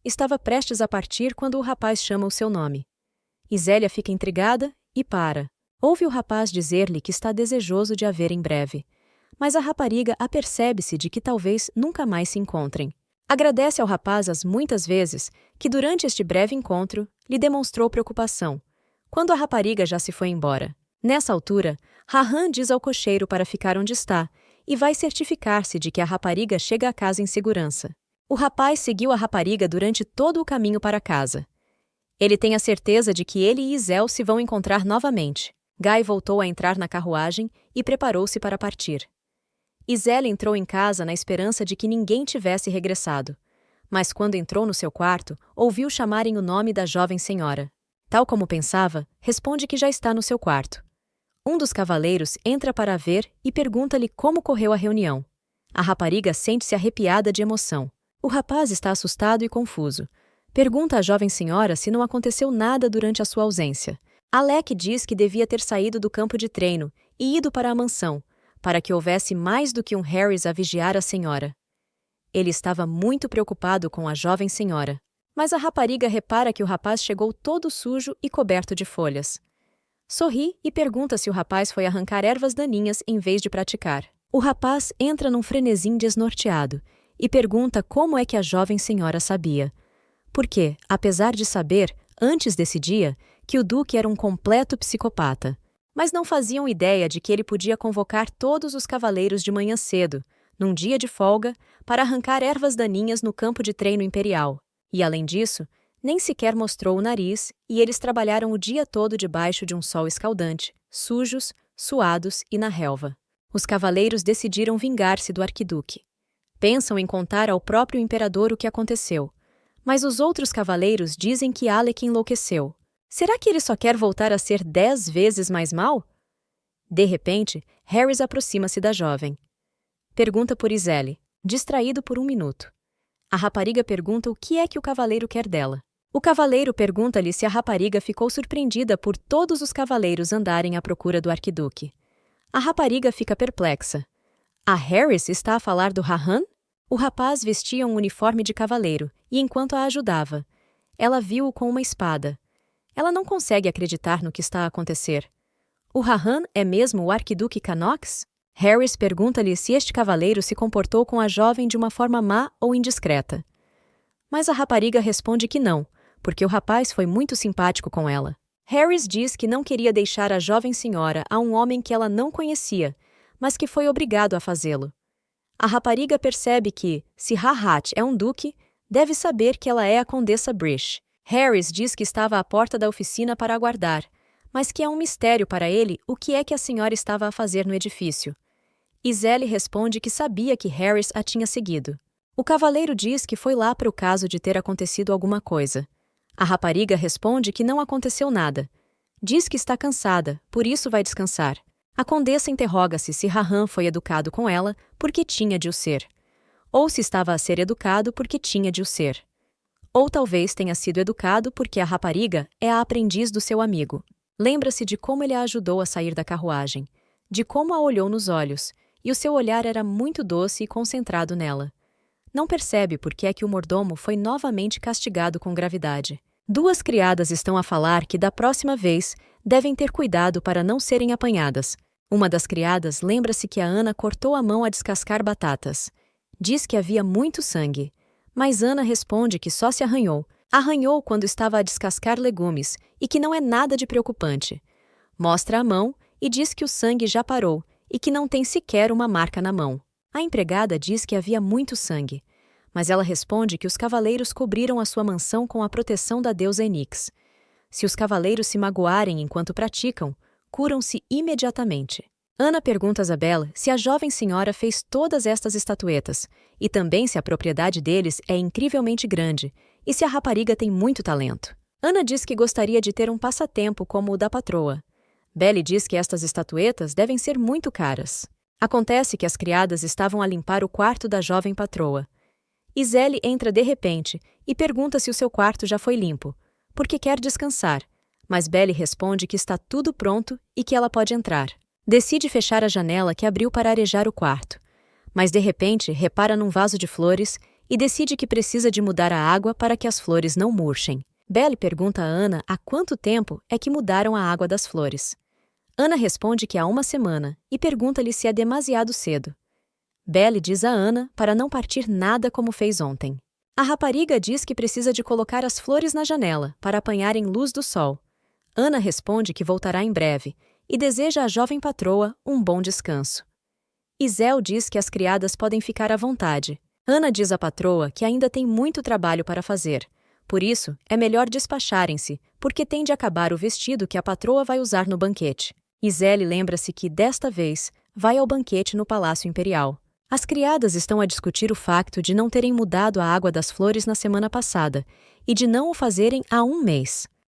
Estava prestes a partir quando o rapaz chama o seu nome. Isélia fica intrigada e para. Ouve o rapaz dizer-lhe que está desejoso de a ver em breve. Mas a rapariga apercebe-se de que talvez nunca mais se encontrem. Agradece ao rapaz as muitas vezes que durante este breve encontro lhe demonstrou preocupação, quando a rapariga já se foi embora. Nessa altura, Rahan diz ao cocheiro para ficar onde está e vai certificar-se de que a rapariga chega à casa em segurança. O rapaz seguiu a rapariga durante todo o caminho para casa. Ele tem a certeza de que ele e Isel se vão encontrar novamente. Guy voltou a entrar na carruagem e preparou-se para partir. Isel entrou em casa na esperança de que ninguém tivesse regressado, mas quando entrou no seu quarto, ouviu chamarem o nome da jovem senhora. Tal como pensava, responde que já está no seu quarto. Um dos cavaleiros entra para ver e pergunta-lhe como correu a reunião. A rapariga sente-se arrepiada de emoção. O rapaz está assustado e confuso. Pergunta à jovem senhora se não aconteceu nada durante a sua ausência. Alec diz que devia ter saído do campo de treino e ido para a mansão, para que houvesse mais do que um Harris a vigiar a senhora. Ele estava muito preocupado com a jovem senhora, mas a rapariga repara que o rapaz chegou todo sujo e coberto de folhas. Sorri e pergunta se o rapaz foi arrancar ervas daninhas em vez de praticar. O rapaz entra num frenesim desnorteado e pergunta como é que a jovem senhora sabia. Porque, apesar de saber, antes desse dia, que o Duque era um completo psicopata, mas não faziam ideia de que ele podia convocar todos os cavaleiros de manhã cedo, num dia de folga, para arrancar ervas daninhas no campo de treino imperial. E, além disso, nem sequer mostrou o nariz e eles trabalharam o dia todo debaixo de um sol escaldante, sujos, suados e na relva. Os cavaleiros decidiram vingar-se do arquiduque. Pensam em contar ao próprio imperador o que aconteceu, mas os outros cavaleiros dizem que Alec enlouqueceu. Será que ele só quer voltar a ser 10 vezes mais mau? De repente, Harris aproxima-se da jovem. Pergunta por Iselle, distraído por um minuto. A rapariga pergunta o que é que o cavaleiro quer dela. O cavaleiro pergunta-lhe se a rapariga ficou surpreendida por todos os cavaleiros andarem à procura do arquiduque. A rapariga fica perplexa. A Harris está a falar do Rahan? O rapaz vestia um uniforme de cavaleiro e, enquanto a ajudava, ela viu-o com uma espada. Ela não consegue acreditar no que está a acontecer. O Rahan é mesmo o arquiduque Canox? Harris pergunta-lhe se este cavaleiro se comportou com a jovem de uma forma má ou indiscreta. Mas a rapariga responde que não, porque o rapaz foi muito simpático com ela. Harris diz que não queria deixar a jovem senhora a um homem que ela não conhecia, mas que foi obrigado a fazê-lo. A rapariga percebe que, se Rahat é um duque, deve saber que ela é a Condessa Brish. Harris diz que estava à porta da oficina para aguardar, mas que é um mistério para ele o que é que a senhora estava a fazer no edifício. Iselle responde que sabia que Harris a tinha seguido. O cavaleiro diz que foi lá para o caso de ter acontecido alguma coisa. A rapariga responde que não aconteceu nada. Diz que está cansada, por isso vai descansar. A condessa interroga-se se Rahan foi educado com ela porque tinha de o ser, ou se estava a ser educado porque tinha de o ser. Ou talvez tenha sido educado porque a rapariga é a aprendiz do seu amigo. Lembra-se de como ele a ajudou a sair da carruagem, de como a olhou nos olhos, e o seu olhar era muito doce e concentrado nela. Não percebe por que é que o mordomo foi novamente castigado com gravidade. 2 criadas estão a falar que da próxima vez devem ter cuidado para não serem apanhadas. Uma das criadas lembra-se que a Ana cortou a mão a descascar batatas. Diz que havia muito sangue. Mas Ana responde que só se arranhou. Arranhou quando estava a descascar legumes e que não é nada de preocupante. Mostra a mão e diz que o sangue já parou e que não tem sequer uma marca na mão. A empregada diz que havia muito sangue, mas ela responde que os cavaleiros cobriram a sua mansão com a proteção da deusa Enix. Se os cavaleiros se magoarem enquanto praticam, curam-se imediatamente. Ana pergunta a Isabela se a jovem senhora fez todas estas estatuetas, e também se a propriedade deles é incrivelmente grande, e se a rapariga tem muito talento. Ana diz que gostaria de ter um passatempo como o da patroa. Belle diz que estas estatuetas devem ser muito caras. Acontece que as criadas estavam a limpar o quarto da jovem patroa. Iselle entra de repente e pergunta se o seu quarto já foi limpo, porque quer descansar, mas Belle responde que está tudo pronto e que ela pode entrar. Decide fechar a janela que abriu para arejar o quarto, mas de repente repara num vaso de flores e decide que precisa de mudar a água para que as flores não murchem. Belle pergunta a Ana há quanto tempo é que mudaram a água das flores. Ana responde que há uma semana e pergunta-lhe se é demasiado cedo. Belle diz a Ana para não partir nada como fez ontem. A rapariga diz que precisa de colocar as flores na janela para apanharem luz do sol. Ana responde que voltará em breve e deseja à jovem patroa um bom descanso. Isel diz que as criadas podem ficar à vontade. Ana diz à patroa que ainda tem muito trabalho para fazer. Por isso, é melhor despacharem-se, porque tem de acabar o vestido que a patroa vai usar no banquete. Iselle lembra-se que, desta vez, vai ao banquete no Palácio Imperial. As criadas estão a discutir o facto de não terem mudado a água das flores na semana passada e de não o fazerem há um mês.